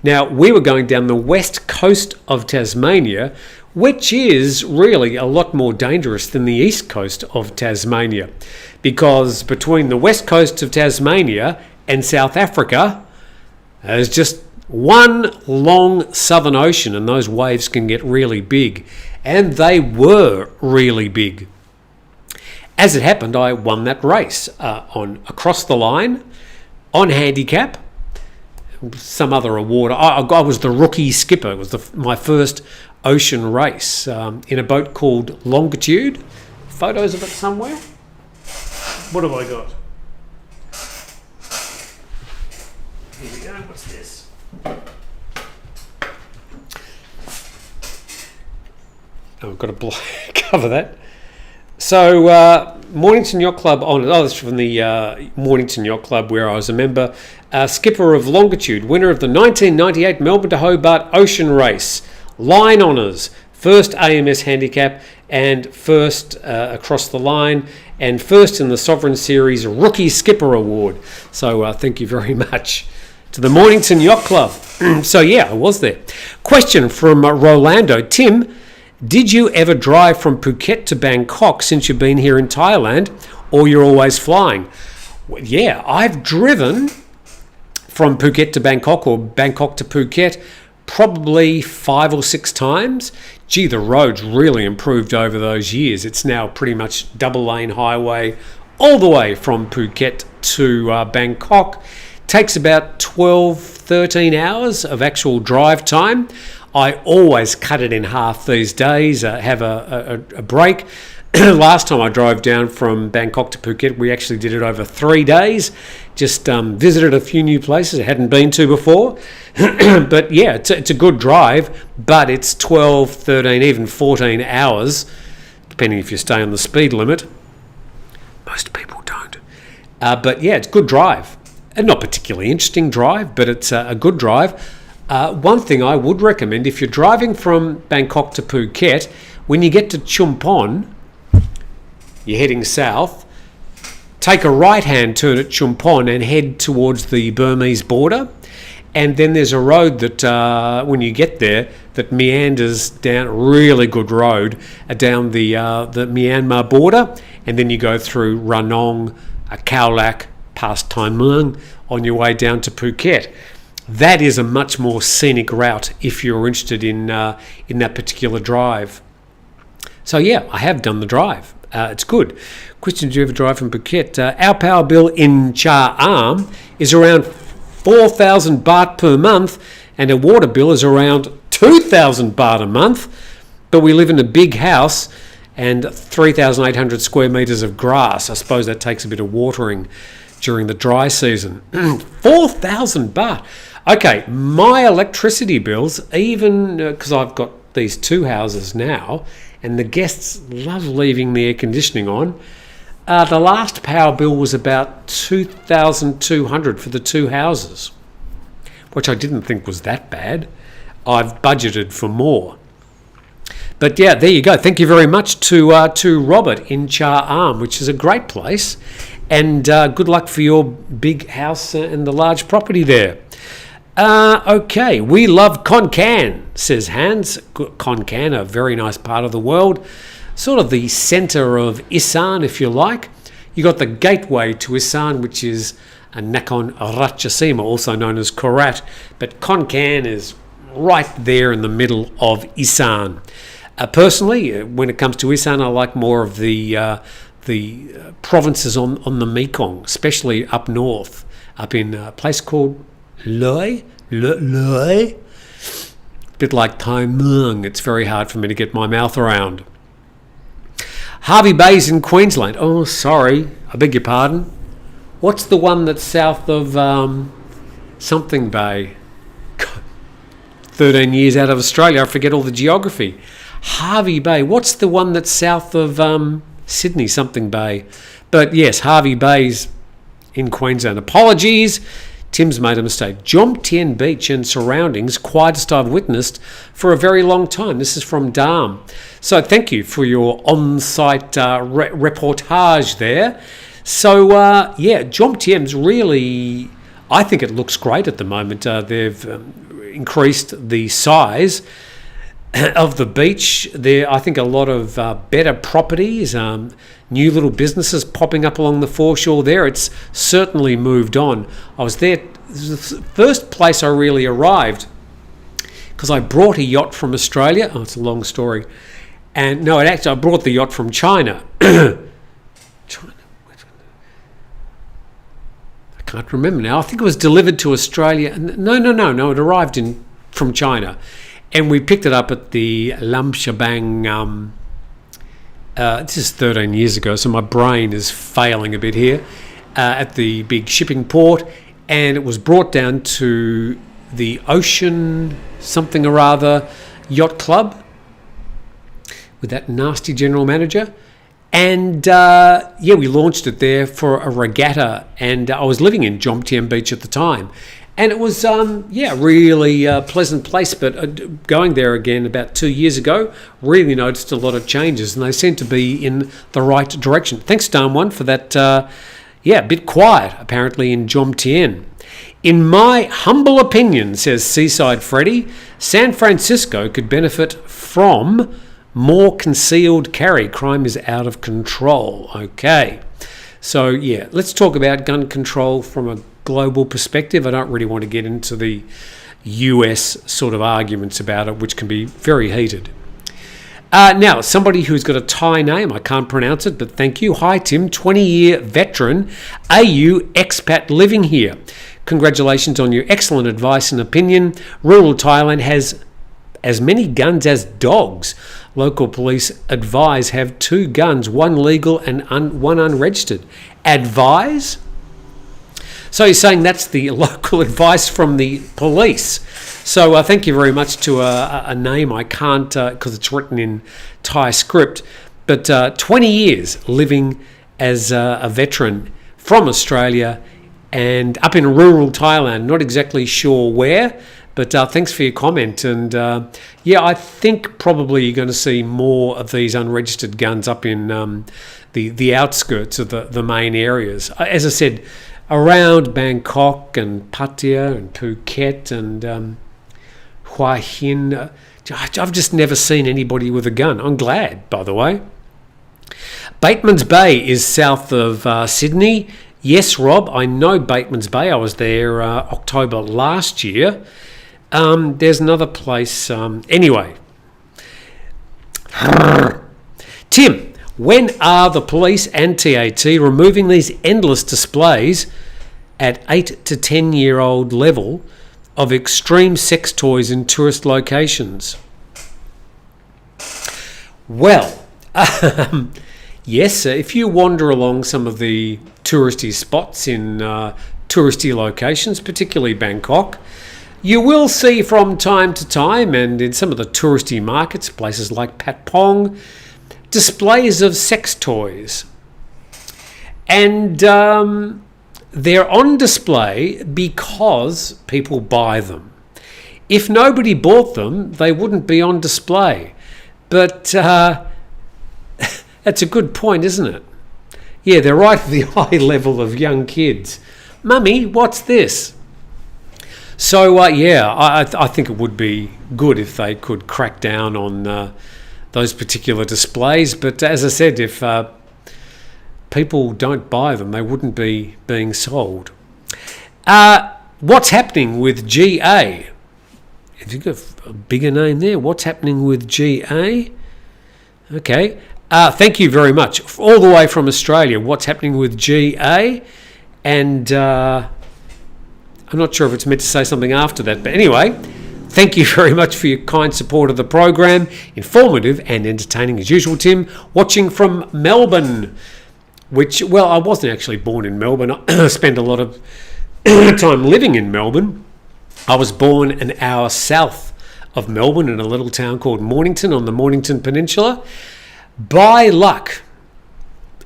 Now, we were going down the west coast of Tasmania, which is really a lot more dangerous than the east coast of Tasmania, because between the west coast of Tasmania and South Africa, there's just one long Southern Ocean, and those waves can get really big. And they were really big. As it happened, I won that race on across the line, on handicap, some other award. I was the rookie skipper. It was my first ocean race in a boat called Longitude. Photos of it somewhere. What have I got? Here we go. What's this? Oh, I've got to cover that. So, Mornington Yacht Club, this is from the Mornington Yacht Club where I was a member. Skipper of Longitude, winner of the 1998 Melbourne to Hobart Ocean Race. Line honours, first AMS handicap and first across the line, and first in the Sovereign Series Rookie Skipper Award. So thank you very much to the Mornington Yacht Club. So yeah, I was there. Question from Rolando. Tim, did you ever drive from Phuket to Bangkok since you've been here in Thailand, or you're always flying? Well, yeah, I've driven from Phuket to Bangkok or Bangkok to Phuket probably 5 or 6 times. Gee, the road's really improved over those years. It's now pretty much double lane highway all the way from Phuket to Bangkok. Takes about 12, 13 hours of actual drive time. I always cut it in half these days, have a break. Last time I drove down from Bangkok to Phuket, we actually did it over 3 days. Just visited a few new places I hadn't been to before. But yeah, it's a good drive, but it's 12, 13, even 14 hours, depending if you stay on the speed limit. Most people don't. But yeah, it's a good drive. A not particularly interesting drive, but it's a good drive. One thing I would recommend, if you're driving from Bangkok to Phuket, when you get to Chumpon, you're heading south, take a right-hand turn at Chumpon and head towards the Burmese border. And then there's a road that when you get there that meanders down, really good road down the Myanmar border, and then you go through Ranong, Khao Lak, past Tai Muang on your way down to Phuket. That is a much more scenic route if you're interested in that particular drive. So yeah, I have done the drive. It's good. Question: did you ever drive from Phuket? Our power bill in Cha Am is around 4,000 baht per month, and a water bill is around 2,000 baht a month. But we live in a big house and 3,800 square metres of grass. I suppose that takes a bit of watering during the dry season. 4,000 baht. Okay, my electricity bills, even because I've got these two houses now, and the guests love leaving the air conditioning on. The last power bill was about 2,200 for the two houses, which I didn't think was that bad. I've budgeted for more. But yeah, there you go. Thank you very much to Robert in Cha Am, which is a great place. And good luck for your big house and the large property there. Okay, we love Khon Kaen, says Hans. Khon Kaen, a very nice part of the world. Sort of the centre of Isan, if you like. You got the gateway to Isan, which is Nakhon Ratchasima, also known as Korat. But Khon Kaen is right there in the middle of Isan. Personally, when it comes to Isan, I like more of the provinces on the Mekong, especially up north, up in a place called Loy. Bit like Tai Muang. It's very hard for me to get my mouth around. Hervey Bay's in Queensland. Oh, sorry. I beg your pardon. What's the one that's south of something Bay? God, 13 years out of Australia. I forget all the geography. Hervey Bay. What's the one that's south of Sydney something Bay? But yes, Hervey Bay's in Queensland. Apologies. Tim's made a mistake. Jomtien Beach and surroundings, quietest I've witnessed for a very long time. This is from Dam. So thank you for your on-site reportage there. So yeah, Jomtien's really, I think it looks great at the moment. They've increased the size of the beach. There, I think a lot of better properties, new little businesses popping up along the foreshore there. It's certainly moved on. I was there, this was the first place I really arrived because I brought a yacht from Australia. Oh, it's a long story. And no, I brought the yacht from China. China. I can't remember now. I think it was delivered to Australia. No. It arrived from China. And we picked it up at the Lam Shabang. This is 13 years ago, so my brain is failing a bit here. At the big shipping port, and it was brought down to the Ocean something or other Yacht Club with that nasty general manager. And yeah, we launched it there for a regatta, and I was living in Jomtien Beach at the time. And it was, yeah, really pleasant place. But going there again about 2 years ago, really noticed a lot of changes, and they seem to be in the right direction. Thanks, Dan One, for that. Yeah, a bit quiet apparently in Jomtien. In my humble opinion, says Seaside Freddy, San Francisco could benefit from more concealed carry. Crime is out of control. Okay, so yeah, let's talk about gun control from a global perspective. I don't really want to get into the US sort of arguments about it, which can be very heated. Now, somebody who's got a Thai name, I can't pronounce it, but thank you. Hi, Tim, 20-year veteran, AU expat living here. Congratulations on your excellent advice and opinion. Rural Thailand has as many guns as dogs. Local police advise have 2 guns, 1 legal and 1 unregistered. Advise? So you're saying that's the local advice from the police. So thank you very much to a name I can't, because it's written in Thai script, but 20 years living as a veteran from Australia and up in rural Thailand, not exactly sure where, but thanks for your comment. And yeah, I think probably you're going to see more of these unregistered guns up in the outskirts of the main areas. As I said, around Bangkok and Pattaya and Phuket and Hua Hin. I've just never seen anybody with a gun. I'm glad, by the way. Bateman's Bay is south of Sydney. Yes, Rob, I know Bateman's Bay. I was there October last year. There's another place. Anyway. Tim, when are the police and TAT removing these endless displays at 8 to 10-year-old level of extreme sex toys in tourist locations? Well, yes, if you wander along some of the touristy spots in touristy locations, particularly Bangkok, you will see from time to time, and in some of the touristy markets, places like Pat Pong, displays of sex toys. And they're on display because people buy them. If nobody bought them, they wouldn't be on display. But that's a good point, isn't it? Yeah, they're right at the eye level of young kids. Mummy, what's this? So, I think it would be good if they could crack down on those particular displays. But as I said, if people don't buy them, they wouldn't be being sold. What's happening with GA? Have you got a bigger name there? What's happening with GA? Okay. Thank you very much. All the way from Australia. What's happening with GA? And I'm not sure if it's meant to say something after that. But anyway, thank you very much for your kind support of the program. Informative and entertaining as usual, Tim. Watching from Melbourne, which, well, I wasn't actually born in Melbourne. I spent a lot of time living in Melbourne. I was born an hour south of Melbourne in a little town called Mornington on the Mornington Peninsula. By luck,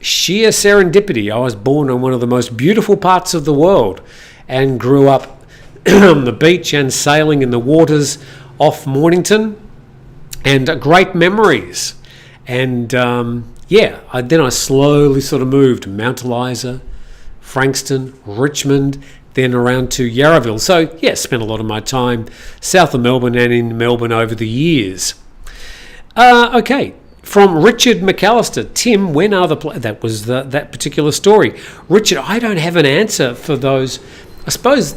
sheer serendipity, I was born on one of the most beautiful parts of the world and grew up on the beach and sailing in the waters off Mornington, and great memories. And then I slowly sort of moved Mount Eliza, Frankston, Richmond, then around to Yarraville. So, spent a lot of my time south of Melbourne and in Melbourne over the years. Okay, from Richard McAllister. Tim, when are the... That was that particular story. Richard, I don't have an answer for those. I suppose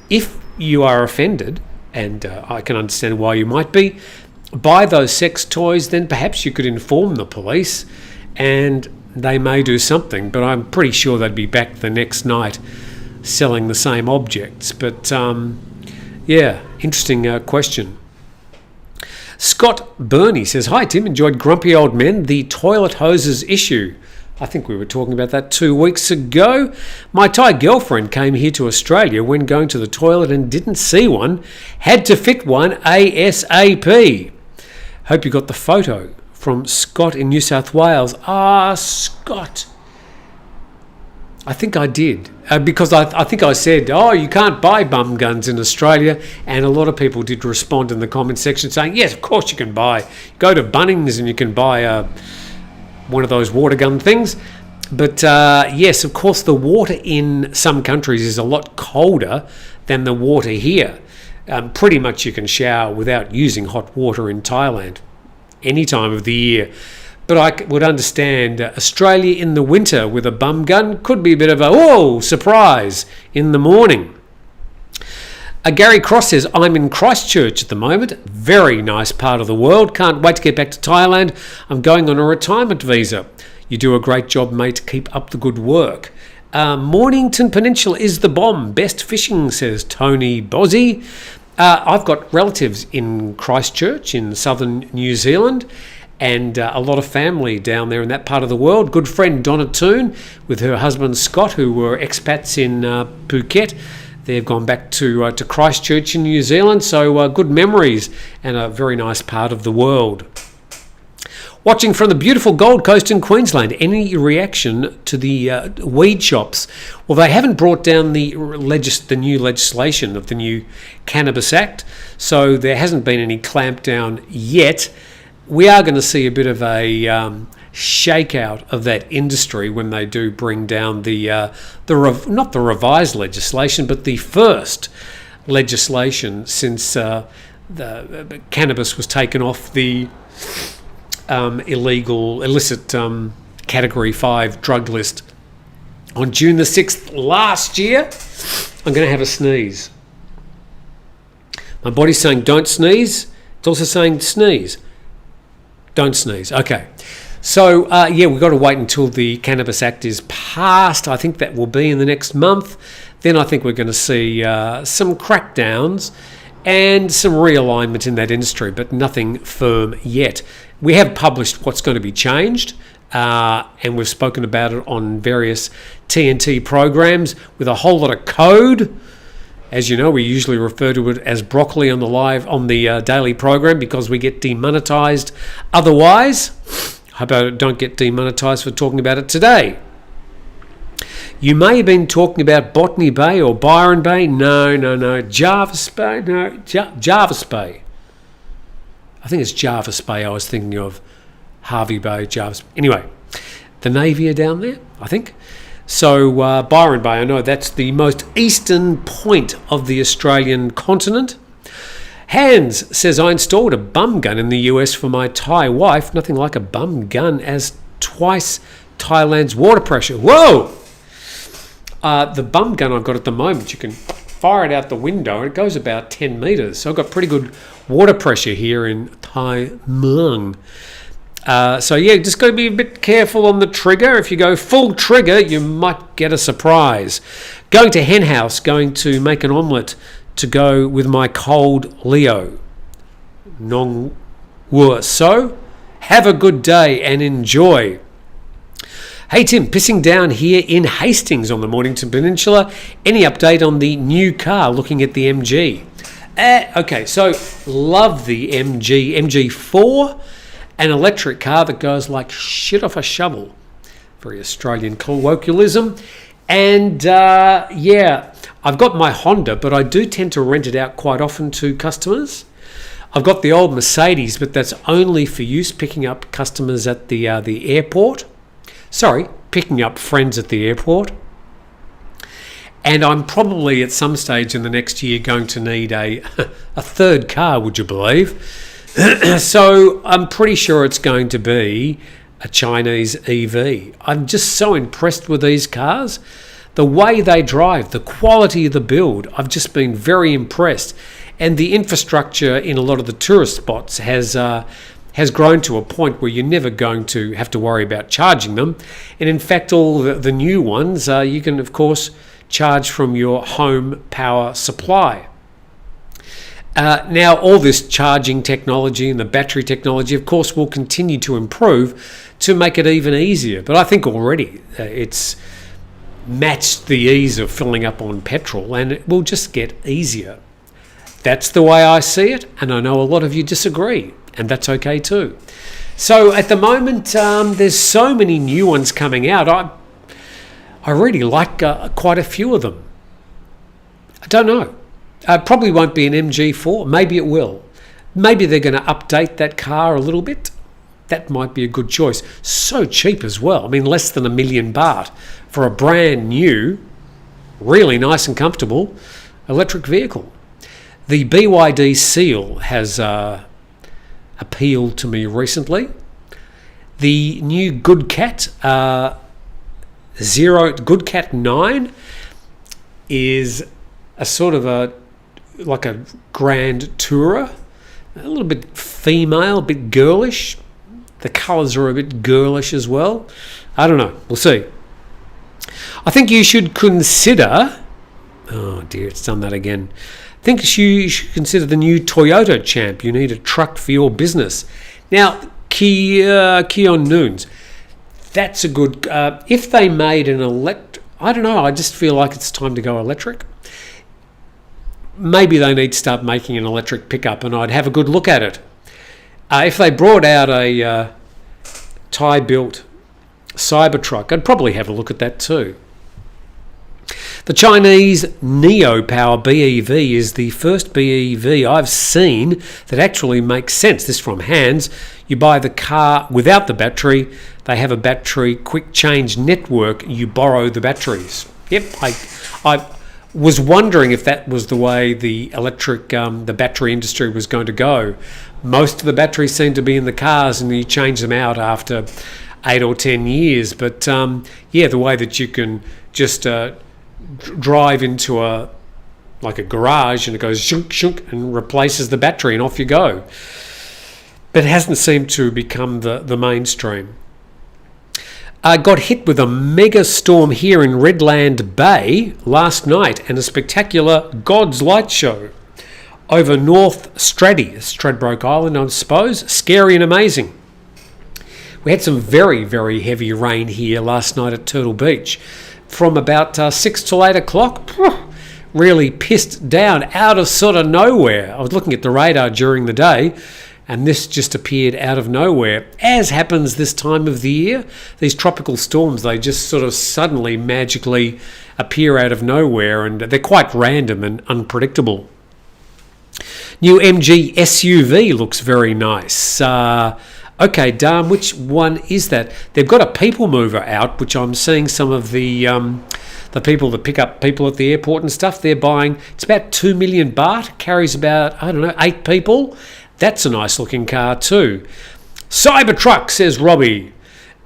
if you are offended, and I can understand why you might be, by those sex toys, then perhaps you could inform the police and they may do something, but I'm pretty sure they'd be back the next night selling the same objects. But interesting question. Scott Burney says, "Hi Tim, enjoyed Grumpy Old Men, the toilet hoses issue. I think we were talking about that 2 weeks ago. My Thai girlfriend came here to Australia when going to the toilet and didn't see one. Had to fit one ASAP. Hope you got the photo." From Scott in New South Wales. Scott. I think I did. Because I think I said, you can't buy bum guns in Australia. And a lot of people did respond in the comment section saying, yes, of course you can buy. Go to Bunnings and you can buy one of those water gun things. But yes, of course, the water in some countries is a lot colder than the water here. Pretty much you can shower without using hot water in Thailand any time of the year. But I would understand Australia in the winter with a bum gun could be a bit of a surprise in the morning. Gary Cross says, "I'm in Christchurch at the moment. Very nice part of the world. Can't wait to get back to Thailand. I'm going on a retirement visa. You do a great job, mate. Keep up the good work." Mornington Peninsula is the bomb. Best fishing, says Tony Bozzy. I've got relatives in Christchurch in southern New Zealand, and a lot of family down there in that part of the world. Good friend Donna Toon with her husband Scott, who were expats in Phuket. They've gone back to Christchurch in New Zealand, so good memories and a very nice part of the world. Watching from the beautiful Gold Coast in Queensland, any reaction to the weed shops? Well, they haven't brought down the new legislation of the new Cannabis Act, so there hasn't been any clampdown yet. We are going to see a bit of a shakeout of that industry when they do bring down not the revised legislation, but the first legislation since the cannabis was taken off the illicit Category 5 drug list on June the 6th last year. I'm going to have a sneeze. My body's saying don't sneeze. It's also saying sneeze. Don't sneeze. Okay. So, we've got to wait until the Cannabis Act is passed. I think that will be in the next month. Then I think we're going to see some crackdowns and some realignment in that industry, but nothing firm yet. We have published what's going to be changed, and we've spoken about it on various TNT programs with a whole lot of code. As you know, we usually refer to it as broccoli on the daily program because we get demonetized otherwise. Hope I don't get demonetized for talking about it today. You may have been talking about Botany Bay or Byron Bay. No. Jarvis Bay. No, Jarvis Bay. I think it's Jarvis Bay I was thinking of. Harvey Bay, Jarvis. Anyway, the Navy are down there, I think. So Byron Bay, I know that's the most eastern point of the Australian continent. Hans says, I installed a bum gun in the US for my Thai wife. Nothing like a bum gun as twice Thailand's water pressure. Whoa! The bum gun I've got at the moment, you can fire it out the window and it goes about 10 metres. So I've got pretty good water pressure here in Thailand. Just got to be a bit careful on the trigger. If you go full trigger, you might get a surprise. Going to hen house, going to make an omelette to go with my cold Leo. Nong Wur. So, have a good day and enjoy. Hey Tim, pissing down here in Hastings on the Mornington Peninsula. Any update on the new car, looking at the MG? Okay, so love the MG4. An electric car that goes like shit off a shovel. Very Australian colloquialism. And I've got my Honda, but I do tend to rent it out quite often to customers. I've got the old Mercedes, but that's only for use picking up customers at the airport. Sorry, picking up friends at the airport. And I'm probably at some stage in the next year going to need a third car, would you believe? So I'm pretty sure it's going to be a Chinese EV. I'm just so impressed with these cars. The way they drive, the quality of the build, I've just been very impressed. And the infrastructure in a lot of the tourist spots has grown to a point where you're never going to have to worry about charging them. And in fact, all the new ones, you can, of course, charge from your home power supply. Now, all this charging technology and the battery technology, of course, will continue to improve to make it even easier. But I think already it's matched the ease of filling up on petrol, and it will just get easier. That's the way I see it, and I know a lot of you disagree, and that's okay too. So at the moment, there's so many new ones coming out. I really like quite a few of them. I don't know. Probably won't be an MG4. Maybe it will. Maybe they're going to update that car a little bit. That might be a good choice. So cheap as well. I mean, less than $1 million baht for a brand new, really nice and comfortable electric vehicle. The BYD Seal has appealed to me recently. The new Good Cat Good Cat 9 is a sort of like a grand tourer, a little bit female, a bit girlish. The colours are a bit girlish as well. I don't know. We'll see. I think you should consider... Oh dear, it's done that again. I think you should consider the new Toyota Champ. You need a truck for your business. Now, Keon Noons. That's a good... if they made an electric... I don't know. I just feel like it's time to go electric. Maybe they need to start making an electric pickup, and I'd have a good look at it. If they brought out a Thai-built Cybertruck, I'd probably have a look at that too. The Chinese Neo Power BEV is the first BEV I've seen that actually makes sense. This from Hans. You buy the car without the battery, they have a battery quick change network. You borrow the batteries. Yep, I was wondering if that was the way the battery industry was going to go. Most of the batteries seem to be in the cars, and you change them out after 8 or 10 years. But the way that you can just drive into a garage and it goes shunk shunk and replaces the battery and off you go. But it hasn't seemed to become the mainstream. Got hit with a mega storm here in Redland Bay last night and a spectacular God's Light show over North Stradbroke Island, I suppose. Scary and amazing. We had some very, very heavy rain here last night at Turtle Beach from about 6 till 8 o'clock. Really pissed down out of sort of nowhere. I was looking at the radar during the day, and this just appeared out of nowhere. As happens this time of the year, these tropical storms, they just sort of suddenly magically appear out of nowhere, and they're quite random and unpredictable. New MG SUV looks very nice. Okay, Dan, which one is that? They've got a people mover out, which I'm seeing some of the people that pick up people at the airport and stuff. They're buying. It's about 2 million baht. Carries about 8 people. That's a nice looking car too. Cybertruck, says Robbie,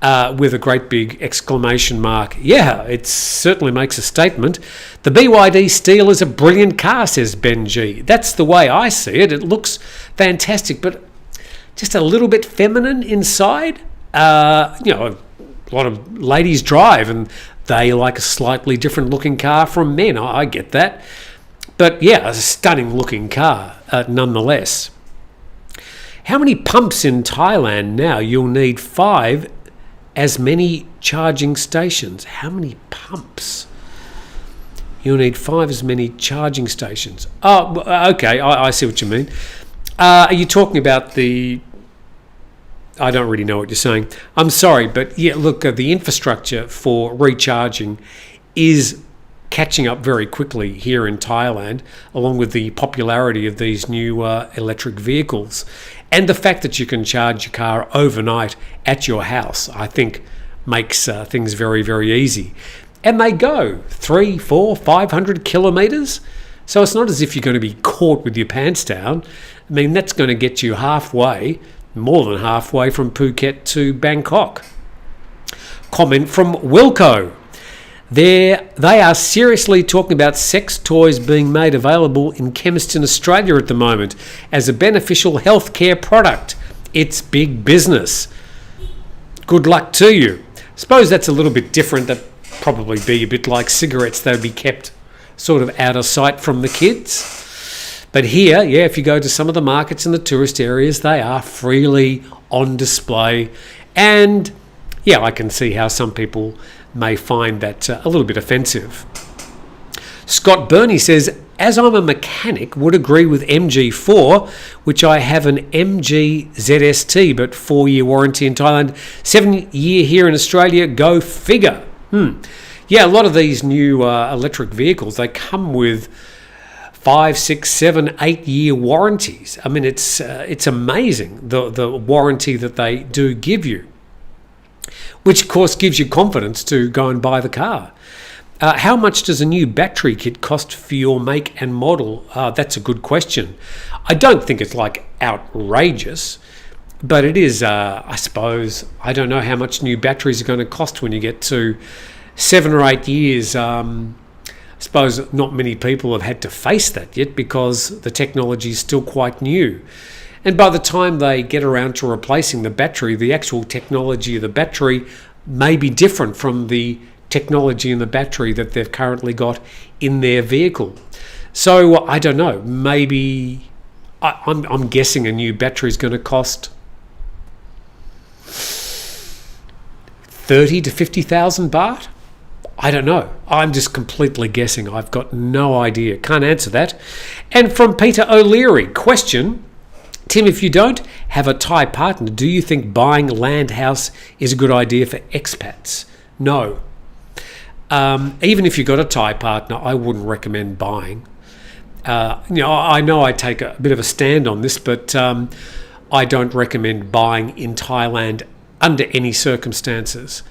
with a great big exclamation mark. Yeah, it certainly makes a statement. The BYD Steel is a brilliant car, says Ben G. That's the way I see it. It looks fantastic, but just a little bit feminine inside. A lot of ladies drive and they like a slightly different looking car from men. I get that. But yeah, a stunning looking car nonetheless. How many pumps in Thailand now? You'll need 5 as many charging stations. How many pumps? You'll need 5 as many charging stations. Oh, okay, I see what you mean. Are you talking about I don't really know what you're saying. I'm sorry, but yeah, look, the infrastructure for recharging is catching up very quickly here in Thailand, along with the popularity of these new electric vehicles. And the fact that you can charge your car overnight at your house, I think, makes things very, very easy. And they go 300, 400, 500 kilometres. So it's not as if you're going to be caught with your pants down. I mean, that's going to get you halfway, more than halfway from Phuket to Bangkok. Comment from Wilco. They are seriously talking about sex toys being made available in chemists in Australia at the moment as a beneficial healthcare product. It's big business. Good luck to you. Suppose that's a little bit different. That'd probably be a bit like cigarettes. They'd be kept sort of out of sight from the kids. But here, yeah, if you go to some of the markets in the tourist areas, they are freely on display. And yeah, I can see how some people may find that a little bit offensive. Scott Burney says, as I'm a mechanic, would agree with MG4, which I have an MG ZST, but 4-year warranty in Thailand, 7-year here in Australia, go figure. Yeah, a lot of these new electric vehicles, they come with 5, 6, 7, 8-year warranties. I mean, it's amazing, the warranty that they do give you, which of course gives you confidence to go and buy the car. How much does a new battery kit cost for your make and model? That's a good question. I don't think it's like outrageous, but it is, I suppose, I don't know how much new batteries are going to cost when you get to 7 or 8 years. I suppose not many people have had to face that yet because the technology is still quite new. And by the time they get around to replacing the battery, the actual technology of the battery may be different from the technology in the battery that they've currently got in their vehicle. So I don't know, maybe I'm guessing a new battery is going to cost 30 to 50,000 baht. I don't know. I'm just completely guessing. I've got no idea. Can't answer that. And from Peter O'Leary, question: Tim, if you don't have a Thai partner, do you think buying land house is a good idea for expats? No. Even if you've got a Thai partner, I wouldn't recommend buying. I know I take a bit of a stand on this, but I don't recommend buying in Thailand under any circumstances.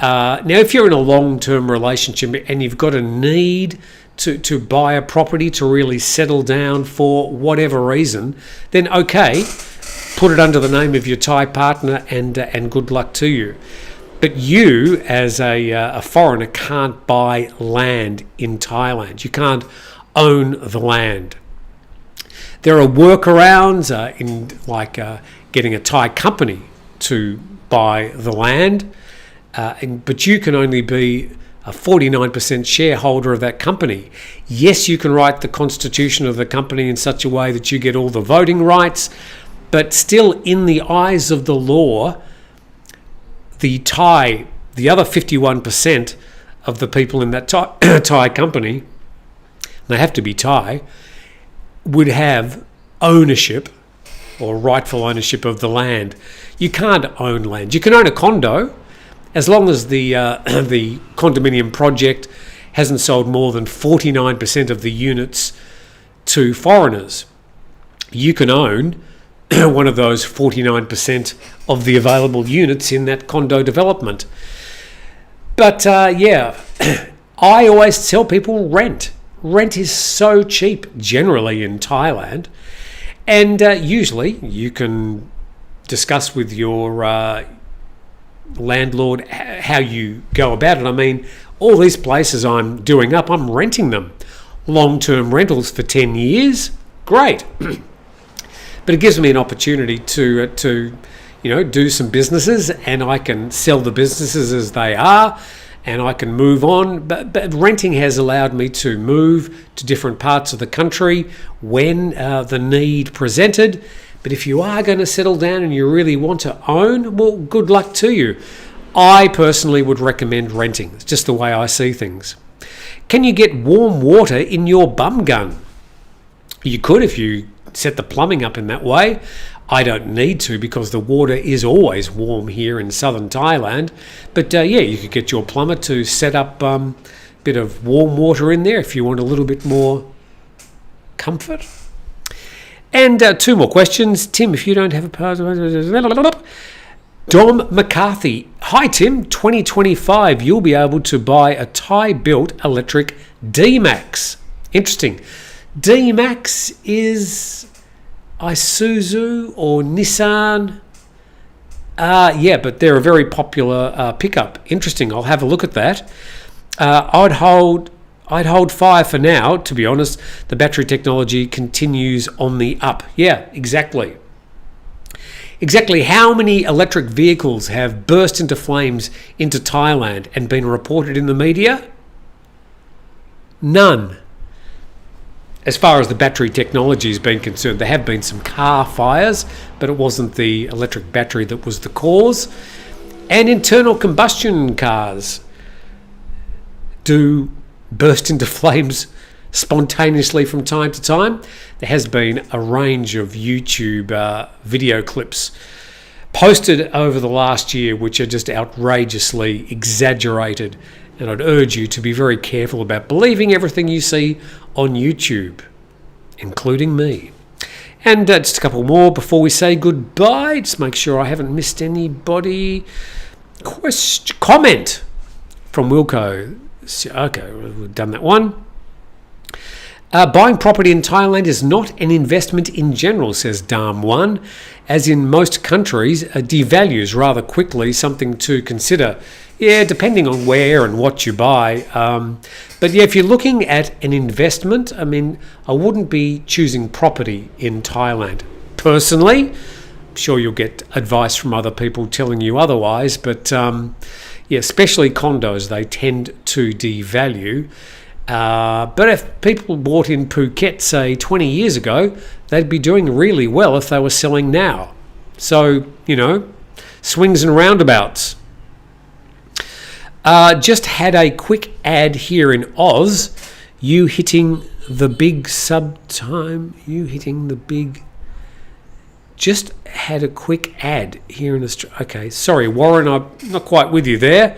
Now, if you're in a long-term relationship and you've got a need to buy a property to really settle down for whatever reason, then okay, put it under the name of your Thai partner and good luck to you. But you, as a foreigner, can't buy land in Thailand. You can't own the land. There are workarounds in getting a Thai company to buy the land, but you can only be a 49% shareholder of that company. Yes, you can write the constitution of the company in such a way that you get all the voting rights, but still, in the eyes of the law, the other 51% of the people in that Thai company, they have to be Thai, would have ownership or rightful ownership of the land. You can't own land. You can own a condo, as long as the condominium project hasn't sold more than 49% of the units to foreigners. You can own one of those 49% of the available units in that condo development. But I always tell people rent. Rent is so cheap generally in Thailand, and usually you can discuss with your landlord how you go about it. I mean, all these places I'm doing up, I'm renting them. Long-term rentals for 10 years, great. But it gives me an opportunity to do some businesses, and I can sell the businesses as they are, and I can move on. But renting has allowed me to move to different parts of the country when the need presented. But if you are going to settle down and you really want to own, well, good luck to you. I personally would recommend renting. It's just the way I see things. Can you get warm water in your bum gun? You could if you set the plumbing up in that way. I don't need to, because the water is always warm here in southern Thailand. But you could get your plumber to set up a bit of warm water in there if you want a little bit more comfort. And 2 more questions. Tim, if you don't have a passport... Dom McCarthy. Hi, Tim. 2025, you'll be able to buy a Thai-built electric D-Max. Interesting. D-Max is Isuzu or Nissan. But they're a very popular pickup. Interesting. I'll have a look at that. I'd hold fire for now, to be honest. The battery technology continues on the up. Yeah, exactly. Exactly how many electric vehicles have burst into flames into Thailand and been reported in the media? None. As far as the battery technology has been concerned, there have been some car fires, but it wasn't the electric battery that was the cause. And internal combustion cars do burst into flames spontaneously from time to time. There has been a range of YouTube video clips posted over the last year which are just outrageously exaggerated, and I'd urge you to be very careful about believing everything you see on YouTube, including me. And just a couple more before we say goodbye. Just make sure I haven't missed anybody. Comment from Wilco. Okay, we've done that one. Buying property in Thailand is not an investment in general, says Dam1, as in most countries, devalues rather quickly, something to consider. Yeah, depending on where and what you buy. But yeah, if you're looking at an investment, I mean, I wouldn't be choosing property in Thailand. Personally, I'm sure you'll get advice from other people telling you otherwise, but especially condos, they tend to devalue. But if people bought in Phuket, say 20 years ago, they'd be doing really well if they were selling now. So, swings and roundabouts. Just had a quick ad here in Oz. You hitting the big sub time. Just had a quick ad here in Australia. Okay, sorry, Warren, I'm not quite with you there.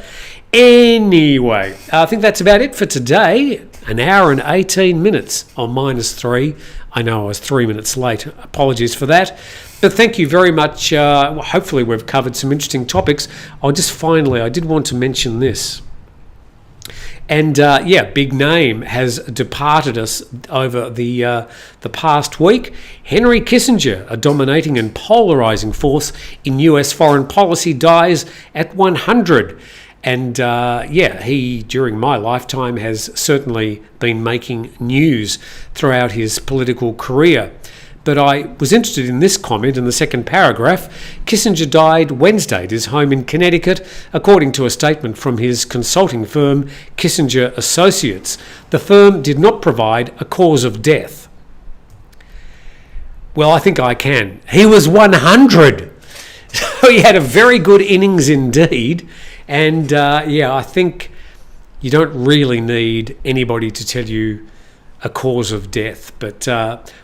Anyway, I think that's about it for today. 1 hour and 18 minutes on -3. I know I was 3 minutes late. Apologies for that. So thank you very much. Well, hopefully we've covered some interesting topics. I did want to mention this. And big name has departed us over the past week. Henry Kissinger, a dominating and polarizing force in US foreign policy, dies at 100. And he, during my lifetime, has certainly been making news throughout his political career. But I was interested in this comment in the second paragraph. Kissinger died Wednesday at his home in Connecticut, according to a statement from his consulting firm, Kissinger Associates. The firm did not provide a cause of death. Well, I think I can. He was 100. So he had a very good innings indeed. And I think you don't really need anybody to tell you a cause of death, but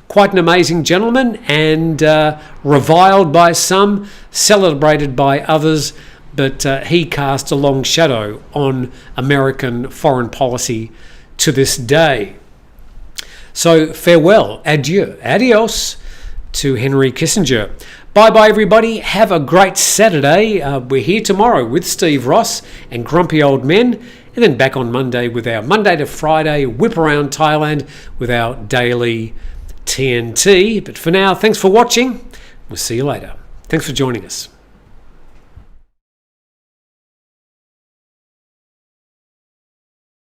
quite an amazing gentleman, and reviled by some, celebrated by others, but he cast a long shadow on American foreign policy to this day. So farewell, adieu, adios to Henry Kissinger. Bye-bye, everybody. Have a great Saturday. We're here tomorrow with Steve Ross and Grumpy Old Men, and then back on Monday with our Monday to Friday whip around Thailand with our daily TNT. But for now, thanks for watching. We'll see you later. Thanks for joining us.